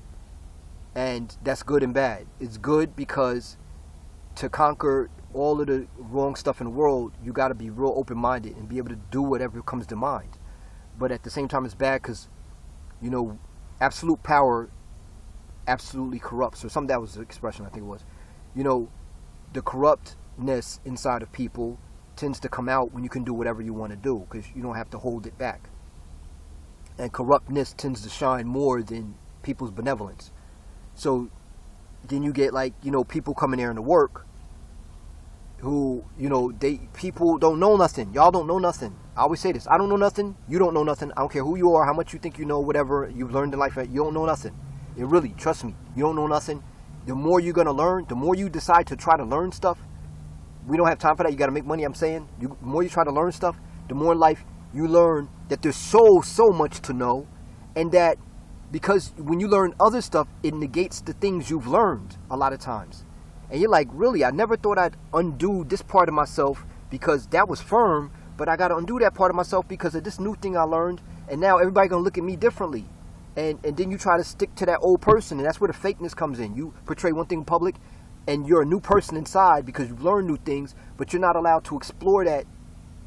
And that's good and bad. It's good because to conquer all of the wrong stuff in the world, you got to be real open-minded and be able to do whatever comes to mind. But at the same time, it's bad because, absolute power absolutely corrupts, or something. That was the expression, I think it was. The corruptness inside of people tends to come out when you can do whatever you want to do, because you don't have to hold it back. And corruptness tends to shine more than people's benevolence. So then you get people coming there into work who, people don't know nothing. Y'all don't know nothing. I always say this. I don't know nothing. You don't know nothing. I don't care who you are, how much you think you know, whatever you've learned in life. You don't know nothing. It really, trust me, you don't know nothing. The more you're going to learn, the more you decide to try to learn stuff. We don't have time for that. You got to make money, I'm saying. The more you try to learn stuff, the more in life you learn that there's so much to know. And that because when you learn other stuff, it negates the things you've learned a lot of times. And you're like, really, I never thought I'd undo this part of myself because that was firm, but I got to undo that part of myself because of this new thing I learned, and now everybody going to look at me differently. And then you try to stick to that old person, and that's where the fakeness comes in. You portray one thing in public, and you're a new person inside because you've learned new things, but you're not allowed to explore that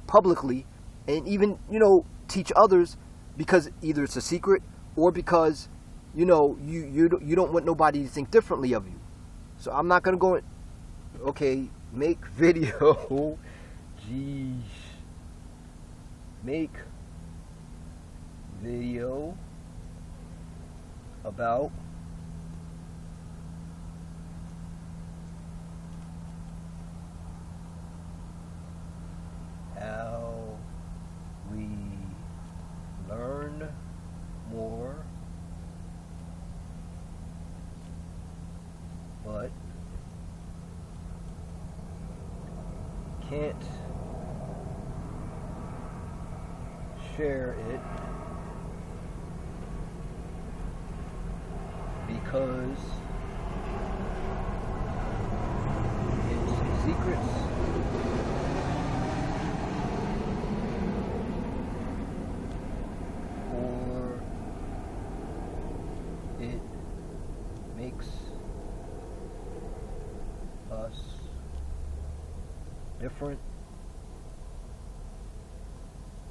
publicly and even, teach others, because either it's a secret or because, you don't want nobody to think differently of you. So I'm not going to go, okay, make video, jeez, make video about how we learn more, but can't share it because it's secrets. Or it makes us different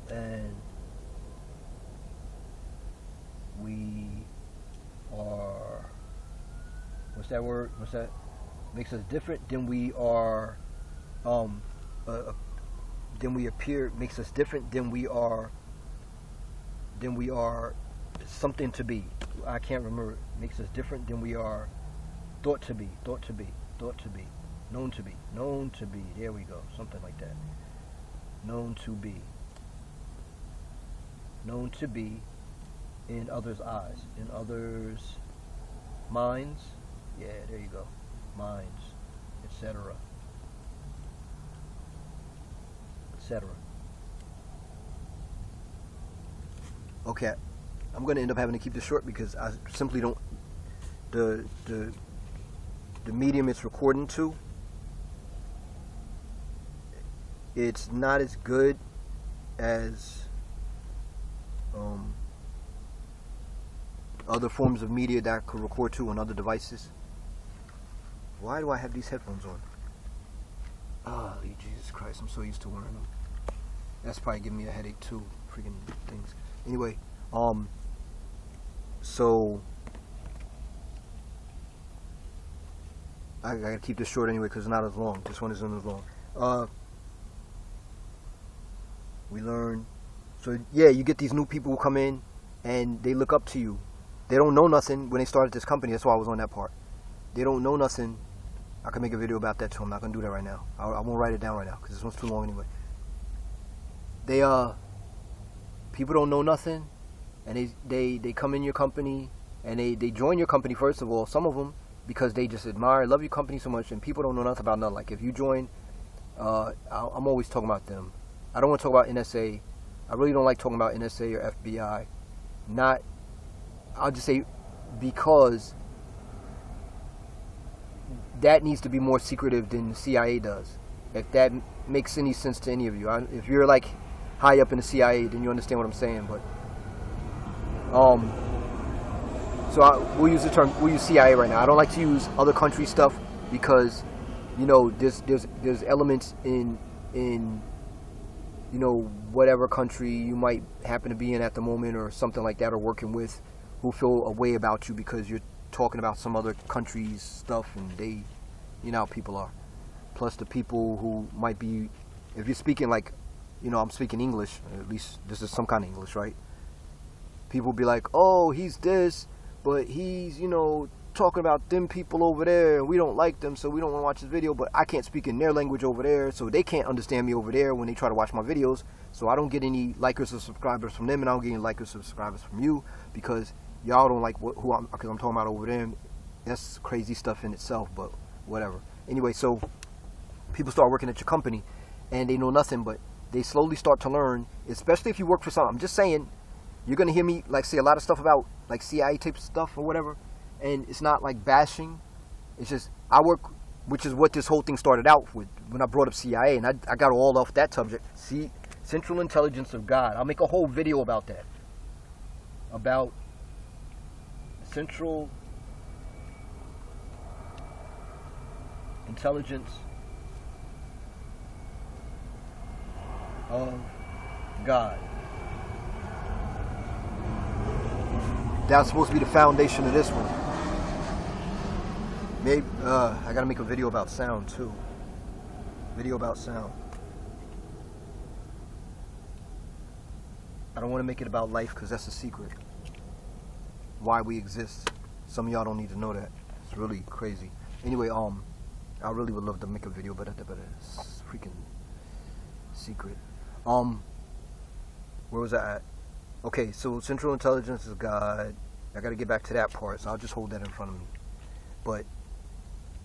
than we are. What's that word? What's that? Makes us different than we are. Than we appear. Makes us different than we are. Than we are something to be. I can't remember. Makes us different than we are thought to be. Thought to be. Thought to be. Known to be. Known to be. There we go. Something like that. Known to be. Known to be in others' eyes. In others' minds. Yeah, there you go. Minds. Etc. Etc. Okay. I'm going to end up having to keep this short because I simply don't... The medium it's recording to, it's not as good as other forms of media that I could record to on other devices. Why do I have these headphones on? Oh, Jesus Christ, I'm so used to wearing them. That's probably giving me a headache too, freaking things. Anyway, So I gotta keep this short anyway because it's not as long. This one isn't as long. We learn. So yeah, you get these new people who come in and they look up to you. They don't know nothing when they started this company. That's why I was on that part. They don't know nothing. I can make a video about that too. I'm not gonna do that right now. I won't write it down right now because this one's too long anyway. People don't know nothing, and they come in your company and they join your company first of all. Some of them because they just admire, love your company so much, and people don't know nothing about nothing. Like if you join, I'm always talking about them. I don't want to talk about NSA. I really don't like talking about NSA or FBI. I'll just say because that needs to be more secretive than the CIA does. If that makes any sense to any of you. If you're like high up in the CIA, then you understand what I'm saying. But we'll use CIA right now. I don't like to use other country stuff because there's elements in whatever country you might happen to be in at the moment or something like that, or working with, who feel a way about you because you're talking about some other country's stuff, and they, how people are. Plus the people who might be, if you're speaking like, I'm speaking English, at least this is some kind of English, right? People be like, oh, he's this, but he's, talking about them people over there, and we don't like them, so we don't want to watch his video, but I can't speak in their language over there, so they can't understand me over there when they try to watch my videos, so I don't get any likers or subscribers from them, and I don't get any likers or subscribers from you, because y'all don't like because I'm talking about over them. That's crazy stuff in itself, but whatever. Anyway, so people start working at your company, and they know nothing, but they slowly start to learn, especially if you work for something. I'm just saying, you're going to hear me say a lot of stuff about like CIA type stuff or whatever, and it's not like bashing. It's just I work, which is what this whole thing started out with when I brought up CIA, and I got all off that subject. See, Central Intelligence of God. I'll make a whole video about that. About Central Intelligence of God. That's supposed to be the foundation of this one. Maybe I gotta make a video about sound too. Video about sound. I don't want to make it about life because that's a secret. Why we exist. Some of y'all don't need to know that. It's really crazy. Anyway, I really would love to make a video about it, but it's freaking secret. Where was I at? Okay, so Central Intelligence is God. I gotta get back to that part, so I'll just hold that in front of me. But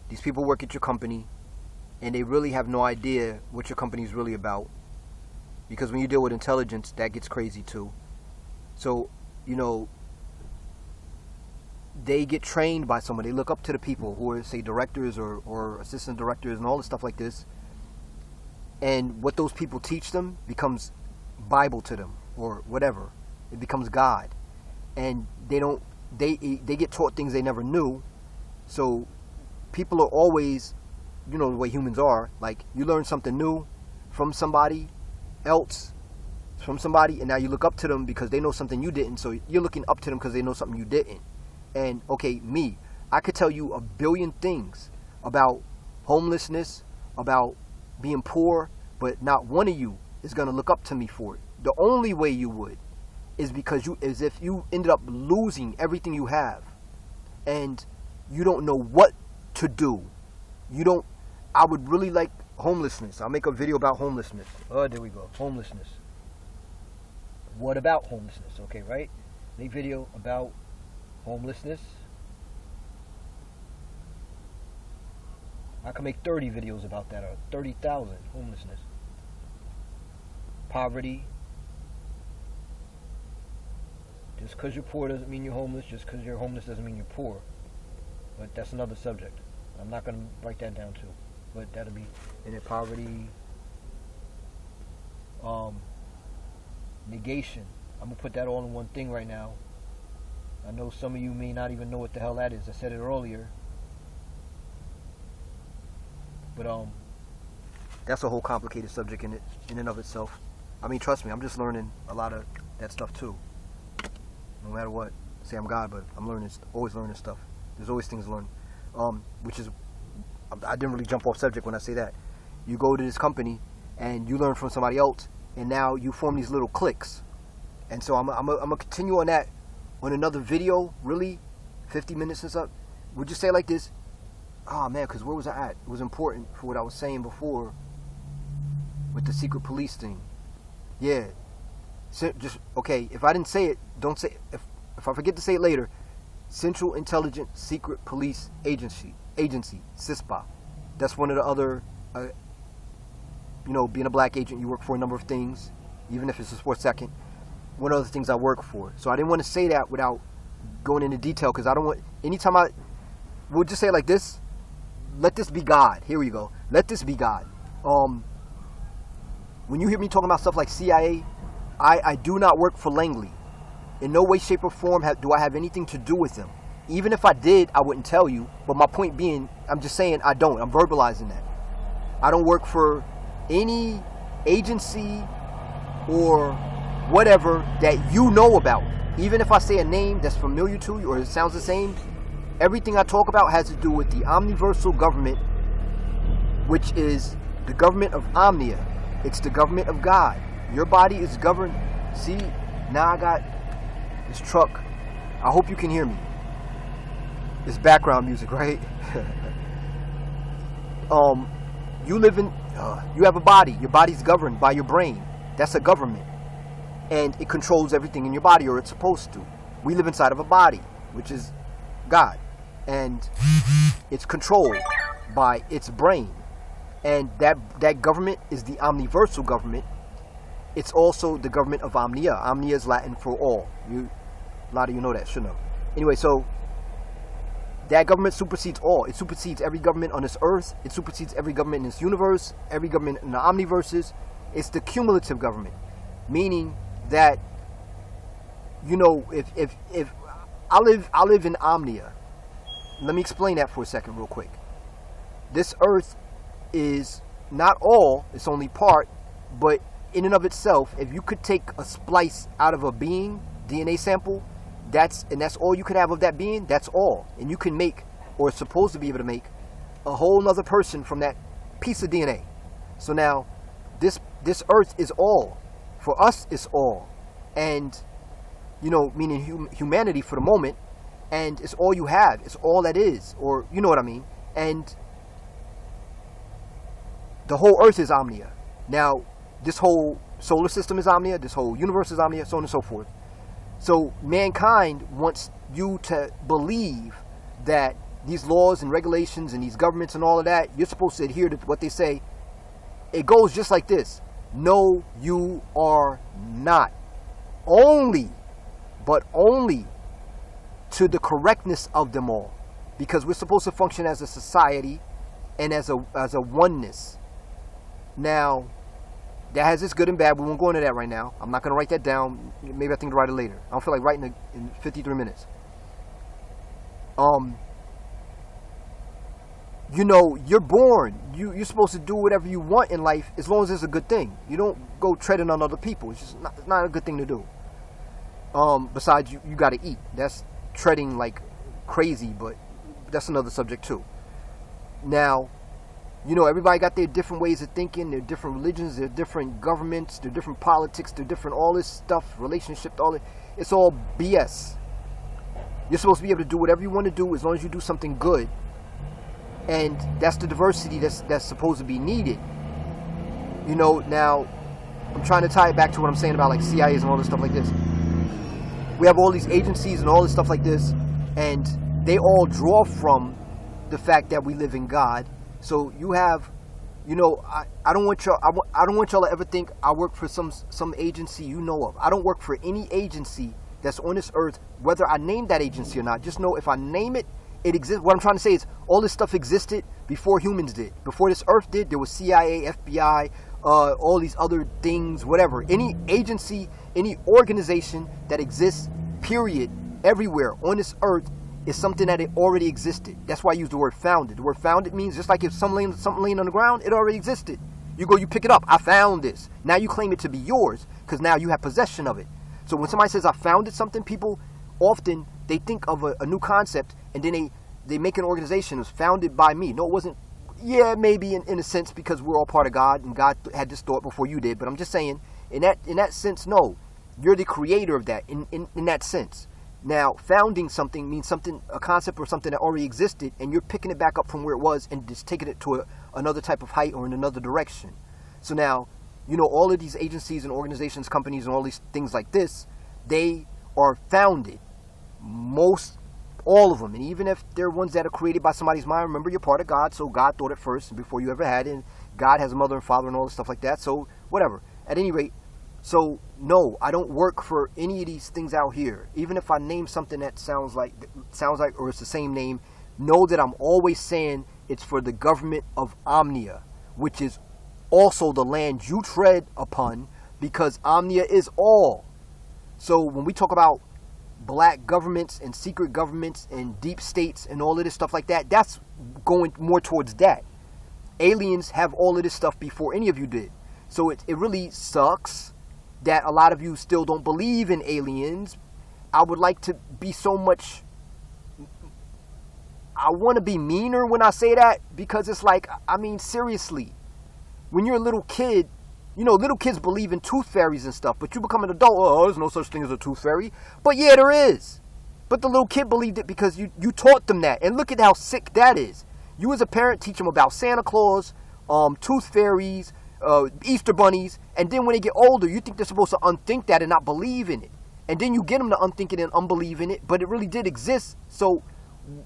these people work at your company, and they really have no idea what your company is really about. Because when you deal with intelligence, that gets crazy too. So, they get trained by someone. They look up to the people who are, say, directors or assistant directors and all this stuff like this. And what those people teach them becomes Bible to them or whatever. It becomes God. And they get taught things they never knew. So people are always, the way humans are, like you learn something new from somebody else, and now you look up to them because they know something you didn't. So you're looking up to them because they know something you didn't. And okay, I could tell you a billion things about homelessness, about being poor, but not one of you is going to look up to me for it. The only way you would is is if you ended up losing everything you have and you don't know what to do. I would really like homelessness. I'll make a video about homelessness. Oh, there we go. Homelessness. What about homelessness? Okay, right? Make video about homelessness. I can make 30 videos about that, or 30,000. Homelessness. Poverty. Just because you're poor doesn't mean you're homeless. Just because you're homeless doesn't mean you're poor. But that's another subject. I'm not going to write that down too. But that'll be in it. Poverty. Negation. I'm going to put that all in one thing right now. I know some of you may not even know what the hell that is. I said it earlier. But that's a whole complicated subject in and of itself. I mean, trust me, I'm just learning a lot of that stuff too. No matter what. say I'm God, but I'm learning, always learning stuff. There's always things to learn. Which is, I didn't really jump off subject when I say that. You go to this company and you learn from somebody else, and now you form these little cliques. And so I'm gonna continue on that on another video. Really, 50 minutes and stuff. We'll just say it like this. Oh man, because where was I at? It was important for what I was saying before with the secret police thing. Yeah. So just okay. If I didn't say it, don't say it. If I forget to say it later, Central Intelligence Secret Police Agency, CiSPA. That's one of the other. Being a black agent, you work for a number of things, even if it's a split second. One of the things I work for. So I didn't want to say that without going into detail, because I don't want. Anytime we'll just say it like this. Let this be God. Here we go. Let this be God. When you hear me talking about stuff like CIA, I do not work for Langley. In no way, shape, or form do I have anything to do with them. Even if I did, I wouldn't tell you. But my point being, I'm just saying I don't. I'm verbalizing that. I don't work for any agency or whatever that you know about. Even if I say a name that's familiar to you or it sounds the same, everything I talk about has to do with the omniversal government, which is the government of Omnia. It's the government of God. Your body is governed. See, now I got this truck. I hope you can hear me. It's background music, right? You live in, you have a body. Your body's governed by your brain. That's a government. And it controls everything in your body, or it's supposed to. We live inside of a body, which is God. And it's controlled by its brain. And that government is the omniversal government. It's also the government of Omnia. Omnia is Latin for all. A lot of you know that, should know. Anyway, so that government supersedes all. It supersedes every government on this earth. It supersedes every government in this universe, every government in the omniverses. It's the cumulative government, meaning that, if I live in Omnia. Let me explain that for a second real quick. This earth is not all, it's only part, but in and of itself, if you could take a splice out of a being, DNA sample, that's all you could have of that being, that's all. And you can make, or supposed to be able to make, a whole nother person from that piece of DNA. So now, this earth is all. For us, it's all. And, meaning humanity for the moment, and it's all you have. It's all that is, or you know what I mean. And the whole earth is Omnia. Now, this whole solar system is Omnia, this whole universe is Omnia, so on and so forth. So mankind wants you to believe that these laws and regulations and these governments and all of that, you're supposed to adhere to what they say. It goes just like this. No, you are not. Only to the correctness of them all. Because we're supposed to function as a society and as a oneness. Now, that has its good and bad. We won't go into that right now. I'm not going to write that down. Maybe I think to write it later. I don't feel like writing it in 53 minutes. You're born. You're supposed to do whatever you want in life as long as it's a good thing. You don't go treading on other people. It's not a good thing to do. Besides, you got to eat. That's treading like crazy, but that's another subject too. Now, everybody got their different ways of thinking, their different religions, their different governments, their different politics, their different all this stuff, relationships, all it. It's all BS. You're supposed to be able to do whatever you want to do as long as you do something good. And that's the diversity that's supposed to be needed. Now, I'm trying to tie it back to what I'm saying about like CIAs and all this stuff like this. We have all these agencies and all this stuff like this, and they all draw from the fact that we live in God. So you have, I don't want y'all to ever think I work for some agency you know of. I don't work for any agency that's on this earth, whether I name that agency or not. Just know if I name it, it exists. What I'm trying to say is all this stuff existed before humans did. Before this earth did, there was CIA, FBI, all these other things, whatever. Any agency, any organization that exists, period, everywhere on this earth is something that it already existed. That's why I use the word founded. The word founded means just like if something laying on the ground, it already existed. You pick it up. I found this. Now you claim it to be yours because now you have possession of it. So when somebody says I founded something, people often they think of a new concept and then they make an organization that was founded by me. No, it wasn't. Yeah, maybe in a sense, because we're all part of God and God had this thought before you did. But I'm just saying, in that sense, no, you're the creator of that in that sense. Now, founding something means something, a concept or something that already existed, and you're picking it back up from where it was and just taking it to another type of height or in another direction. So now, all of these agencies and organizations, companies, and all these things like this, they are founded. All of them. And even if they're ones that are created by somebody's mind, remember, you're part of God, so God thought it first before you ever had it. And God has a mother and father and all this stuff like that. So whatever. At any rate, so no, I don't work for any of these things out here. Even if I name something that sounds like, or it's the same name, know that I'm always saying it's for the government of Omnia, which is also the land you tread upon, because Omnia is all. So when we talk about black governments and secret governments and deep states and all of this stuff like that, that's going more towards that. Aliens have all of this stuff before any of you did. So it really sucks that a lot of you still don't believe in aliens. I would like to be so much, I want to be meaner when I say that, because it's like, I mean, seriously, when you're a little kid, little kids believe in tooth fairies and stuff, but you become an adult, oh, there's no such thing as a tooth fairy. But yeah, there is. But the little kid believed it because you taught them that. And look at how sick that is. You as a parent teach them about Santa Claus, tooth fairies, Easter bunnies, and then when they get older, you think they're supposed to unthink that and not believe in it. And then you get them to unthink it and unbelieve in it, but it really did exist. So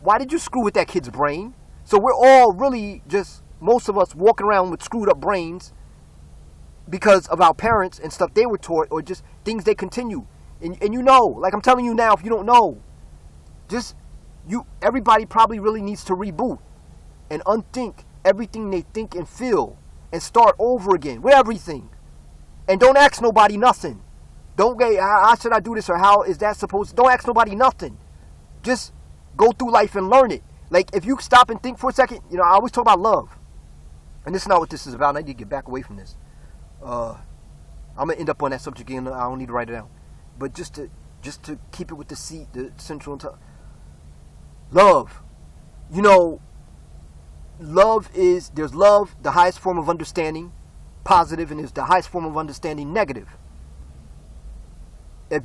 why did you screw with that kid's brain? So we're all really just, most of us, walking around with screwed up brains because of our parents and stuff they were taught, or just things they continue. And like I'm telling you now, if you don't know, everybody probably really needs to reboot and unthink everything they think and feel and start over again with everything. And don't ask nobody nothing. Don't get, how should I do this, or how is that supposed to, don't ask nobody nothing. Just go through life and learn it. Like, if you stop and think for a second, I always talk about love. And this is not what this is about, and I need to get back away from this. I'm gonna end up on that subject again. I don't need to write it down, but just to keep it with the central love. Love is, there's love, the highest form of understanding, positive, and there's the highest form of understanding, negative. If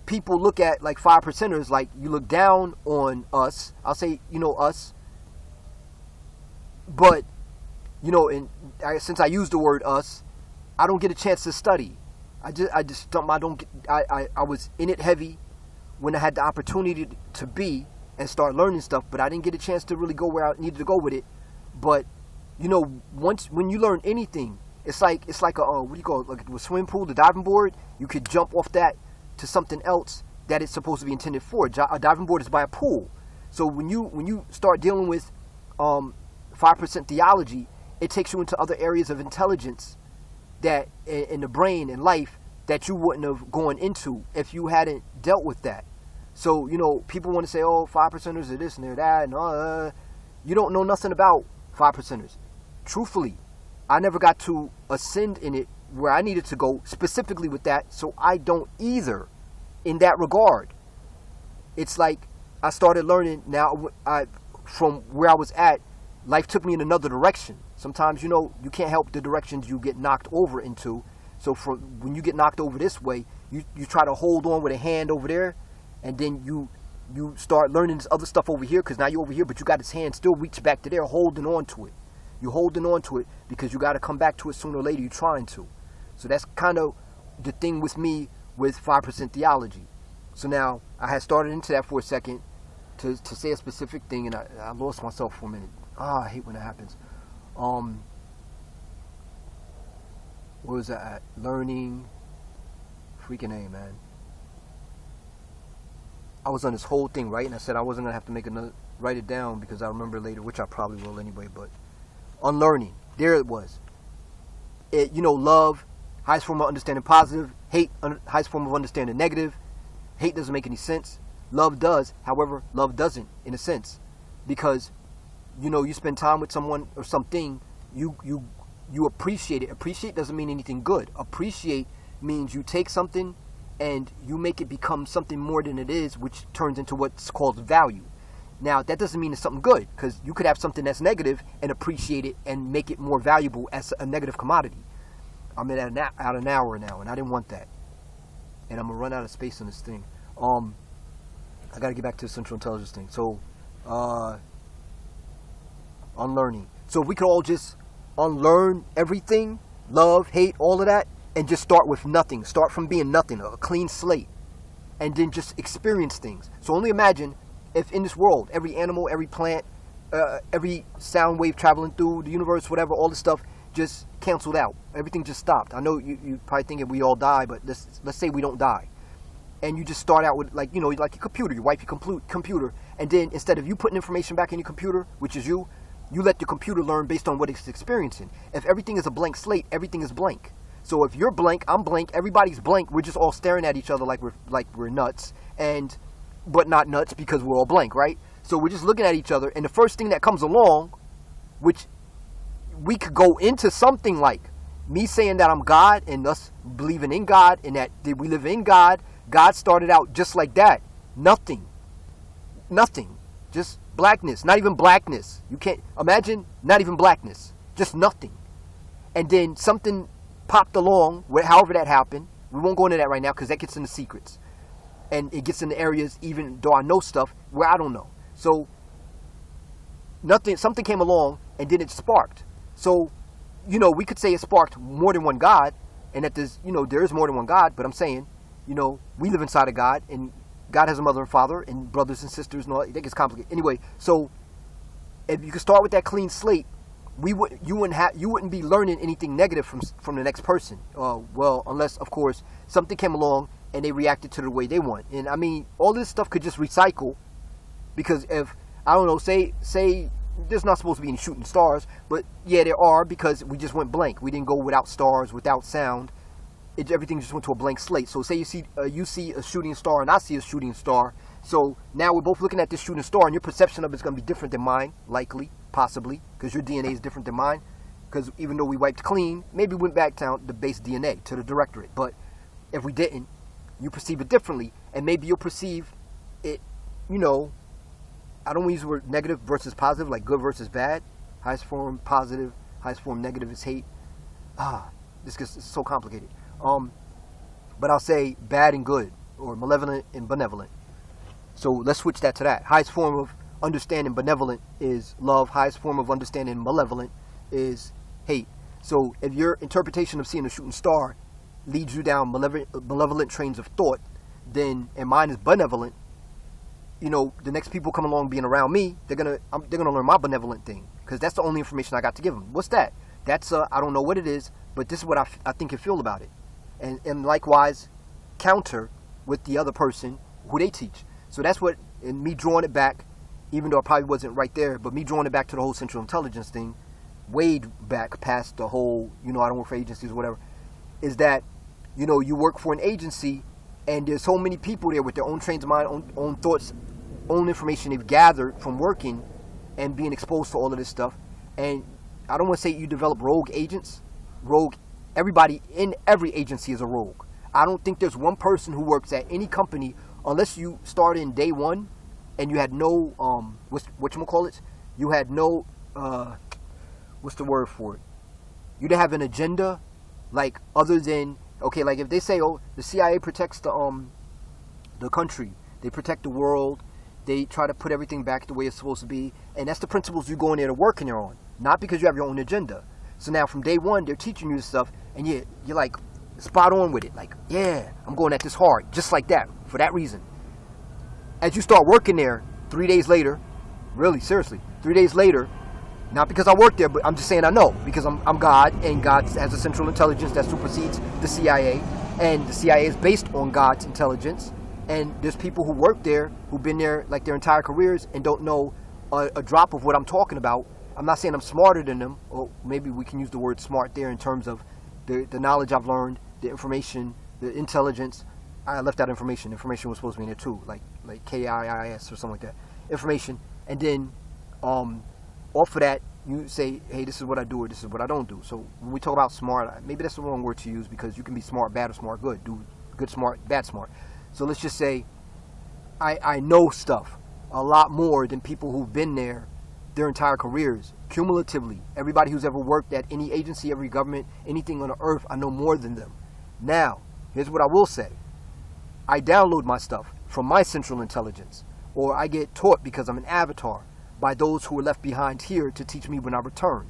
people look at like 5%ers, like you look down on us. I'll say us, but. Since I use the word us, I don't get a chance to study. I was in it heavy when I had the opportunity to be and start learning stuff, but I didn't get a chance to really go where I needed to go with it. But, when you learn anything, it's like a, what do you call it? Like a swimming pool, the diving board, you could jump off that to something else that it's supposed to be intended for. A diving board is by a pool. So when you start dealing with 5% theology, it takes you into other areas of intelligence that in the brain and life that you wouldn't have gone into if you hadn't dealt with that. So, people want to say, 5%ers are this and they're that, and you don't know nothing about 5%ers. Truthfully, I never got to ascend in it where I needed to go specifically with that, so I don't either in that regard. It's like I started learning now, from where I was at, life took me in another direction. Sometimes, you can't help the directions you get knocked over into. So when you get knocked over this way, you try to hold on with a hand over there, and then you start learning this other stuff over here, because now you're over here, but you got this hand still reached back to there, holding on to it. You're holding on to it because you got to come back to it sooner or later. You're trying to. So that's kind of the thing with me with 5% theology. So now I had started into that for a second to say a specific thing, and I lost myself for a minute. I hate when that happens. Where was that at? Learning. Freaking A, man. I was on this whole thing, right? And I said I wasn't going to have to write it down because I remember later, which I probably will anyway, but on learning. There it was. Love, highest form of understanding positive. Hate, highest form of understanding negative. Hate doesn't make any sense. Love does. However, love doesn't, in a sense. Because you spend time with someone or something, you appreciate it. Appreciate doesn't mean anything good. Appreciate means you take something and you make it become something more than it is, which turns into what's called value. Now, that doesn't mean it's something good, because you could have something that's negative and appreciate it and make it more valuable as a negative commodity. I'm at an hour now, and I didn't want that. And I'm going to run out of space on this thing. I got to get back to the central intelligence thing. So, unlearning. So if we could all just unlearn everything, love, hate, all of that, and just start with nothing. Start from being nothing, a clean slate. And then just experience things. So only imagine if in this world, every animal, every plant, every sound wave traveling through the universe, whatever, all this stuff just canceled out. Everything just stopped. I know you probably thinking we all die, but let's say we don't die. And you just start out with, like your computer. You wipe your computer, and then instead of you putting information back in your computer, which is you let the computer learn based on what it's experiencing. If everything is a blank slate, everything is blank. So if you're blank, I'm blank, everybody's blank, we're just all staring at each other like we're nuts, but not nuts because we're all blank, right? So we're just looking at each other, and the first thing that comes along, which we could go into something like me saying that I'm God and us believing in God and that we live in God. God started out just like that. Nothing. Just blackness. Not even blackness. You can't imagine not even blackness. Just nothing. And then something popped along, however that happened. We won't go into that right now because that gets into secrets. And it gets into areas, even though I know stuff, where I don't know. So something came along and then it sparked. So, we could say it sparked more than one God, and that there is more than one God, but I'm saying, we live inside of God, and God has a mother and father, and brothers and sisters, and all that. It gets complicated. Anyway, so if you could start with that clean slate, you wouldn't be learning anything negative from the next person. Well, unless of course something came along and they reacted to the way they want. And I mean, all this stuff could just recycle, because if I don't know, say there's not supposed to be any shooting stars, but yeah, there are, because we just went blank. We didn't go without stars, without sound. Everything just went to a blank slate. So say you see a shooting star and I see a shooting star. So now we're both looking at this shooting star, and your perception of it's going to be different than mine, likely, possibly, because your DNA is different than mine. Because even though we wiped clean, maybe we went back to the base DNA, to the directorate. But if we didn't, you perceive it differently, and maybe you'll perceive it, I don't want to use the word negative versus positive, like good versus bad. Highest form positive, highest form negative is hate. This gets so complicated. But I'll say bad and good, or malevolent and benevolent. So let's switch that to that. Highest form of understanding benevolent is love. Highest form of understanding malevolent is hate. So if your interpretation of seeing a shooting star leads you down malevolent trains of thought, then, and mine is benevolent, the next people come along being around me, they're gonna learn my benevolent thing, because that's the only information I got to give them. What's that? That's I don't know what it is, but this is what I think and feel about it. And likewise, counter with the other person who they teach. So that's what, and me drawing it back, even though I probably wasn't right there, but me drawing it back to the whole central intelligence thing, way back past the whole, I don't work for agencies or whatever, is that, you work for an agency, and there's so many people there with their own trains of mind, own thoughts, own information they've gathered from working and being exposed to all of this stuff. And I don't want to say you develop rogue agents. Everybody in every agency is a rogue. I don't think there's one person who works at any company, unless you start in day one and you had no, whatchamacallit? You had no, what's the word for it? You didn't have an agenda, like, other than, okay, like if they say, the CIA protects the country, they protect the world, they try to put everything back the way it's supposed to be, and that's the principles you go in there to work in there on, not because you have your own agenda. So now from day one, they're teaching you this stuff, and you're like spot on with it. Like, yeah, I'm going at this hard, just like that, for that reason. As you start working there, 3 days later, really, seriously, 3 days later, not because I work there, but I'm just saying I know, because I'm God, and God has a central intelligence that supersedes the CIA, and the CIA is based on God's intelligence, and there's people who work there, who've been there like their entire careers, and don't know a drop of what I'm talking about. I'm not saying I'm smarter than them, or maybe we can use the word smart there in terms of the knowledge I've learned, the information, the intelligence. I left out information. Information was supposed to be in there too, like KIIS or something like that. Information, and then off of that, you say, hey, this is what I do, or this is what I don't do. So when we talk about smart, maybe that's the wrong word to use, because you can be smart bad or smart good. Do good smart, bad smart. So let's just say I know stuff a lot more than people who've been there their entire careers. Cumulatively, everybody who's ever worked at any agency, every government, anything on the earth, I know more than them. Now, here's what I will say. I download my stuff from my central intelligence, or I get taught because I'm an avatar by those who are left behind here to teach me when I return.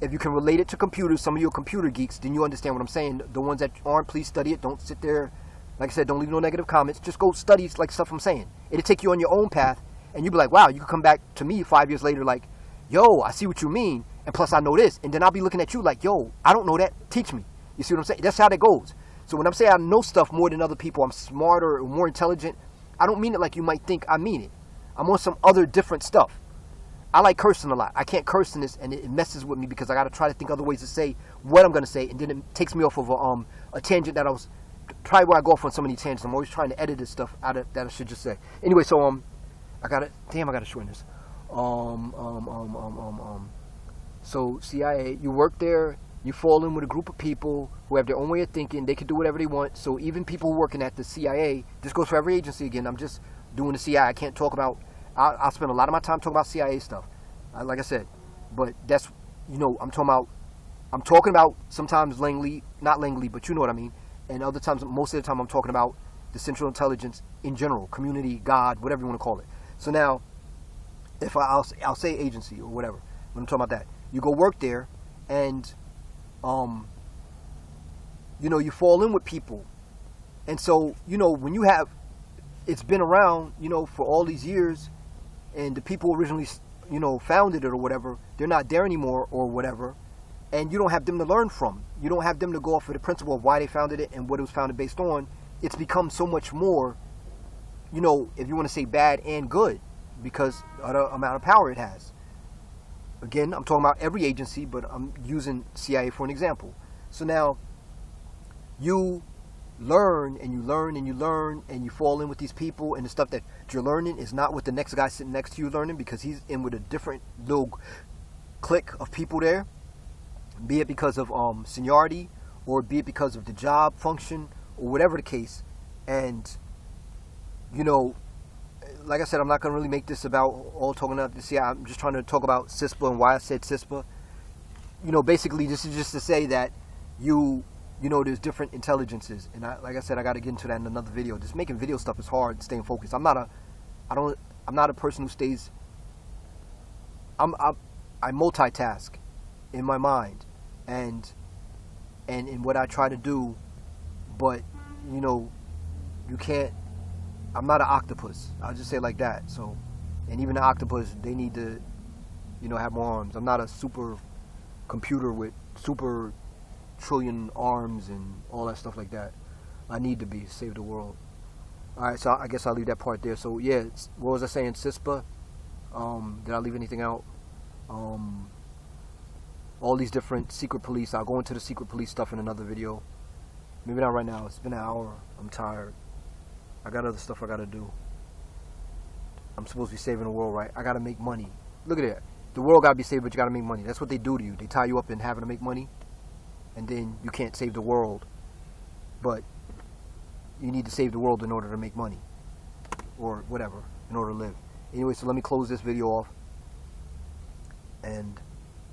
If you can relate it to computers, some of your computer geeks, then you understand what I'm saying. The ones that aren't, please study it. Don't sit there, like I said, don't leave no negative comments. Just go study like stuff I'm saying. It'll take you on your own path, and you'll be like, wow, you can come back to me 5 years later like, yo, I see what you mean, and plus I know this. And then I'll be looking at you like, yo, I don't know that. Teach me. You see what I'm saying? That's how that goes. So when I'm saying I know stuff more than other people, I'm smarter or more intelligent, I don't mean it like you might think I mean it. I'm on some other different stuff. I like cursing a lot. I can't curse in this, and it messes with me because I got to try to think other ways to say what I'm going to say, and then it takes me off of a tangent that I was probably where I go off on so many tangents. I'm always trying to edit this stuff out of that I should just say. Anyway, so I got to shorten this. So CIA, you work there. You fall in with a group of people who have their own way of thinking. They can do whatever they want. So even people working at the CIA, this goes for every agency again. I'm just doing the CIA. I can't talk about, I'll spend a lot of my time talking about CIA stuff, like I said. But that's, I'm talking about sometimes Langley, not Langley, but you know what I mean. And other times, most of the time I'm talking about the Central Intelligence in general, community, God, whatever you want to call it. So now, if I'll say agency or whatever, when I'm talking about that, you go work there and you fall in with people. And so, when you have, it's been around, for all these years, and the people originally, founded it or whatever, they're not there anymore or whatever, and you don't have them to learn from. You don't have them to go off of the principle of why they founded it and what it was founded based on. It's become so much more, if you want to say bad and good, because of the amount of power it has. Again, I'm talking about every agency, but I'm using CIA for an example. So now, you learn and you learn and you learn and you fall in with these people, and the stuff that you're learning is not what the next guy sitting next to you learning, because he's in with a different little clique of people there, be it because of seniority, or be it because of the job function, or whatever the case. And like I said, I'm not going to really make this about all talking about the CIA. I'm just trying to talk about CiSPA and why I said CiSPA. Basically, this is just to say that there's different intelligences, and like I said, I got to get into that in another video. Just making video stuff is hard, staying focused. I'm not a person who stays. I multitask in my mind, and in what I try to do, but you can't. I'm not an octopus. I'll just say it like that. So, and even the octopus, they need to, have more arms. I'm not a super computer with super trillion arms and all that stuff like that. I need to be, save the world. Alright, so I guess I'll leave that part there. So yeah, what was I saying? CiSPA. Did I leave anything out? All these different secret police. I'll go into the secret police stuff in another video. Maybe not right now. It's been an hour. I'm tired. I got other stuff I gotta do. I'm supposed to be saving the world, right? I gotta make money. Look at that. The world gotta be saved, but you gotta make money. That's what they do to you. They tie you up in having to make money, and then you can't save the world. But you need to save the world in order to make money, or whatever, in order to live. Anyway, so let me close this video off. And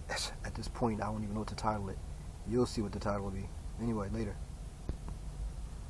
at this point, I don't even know what to title it. You'll see what the title will be. Anyway, later.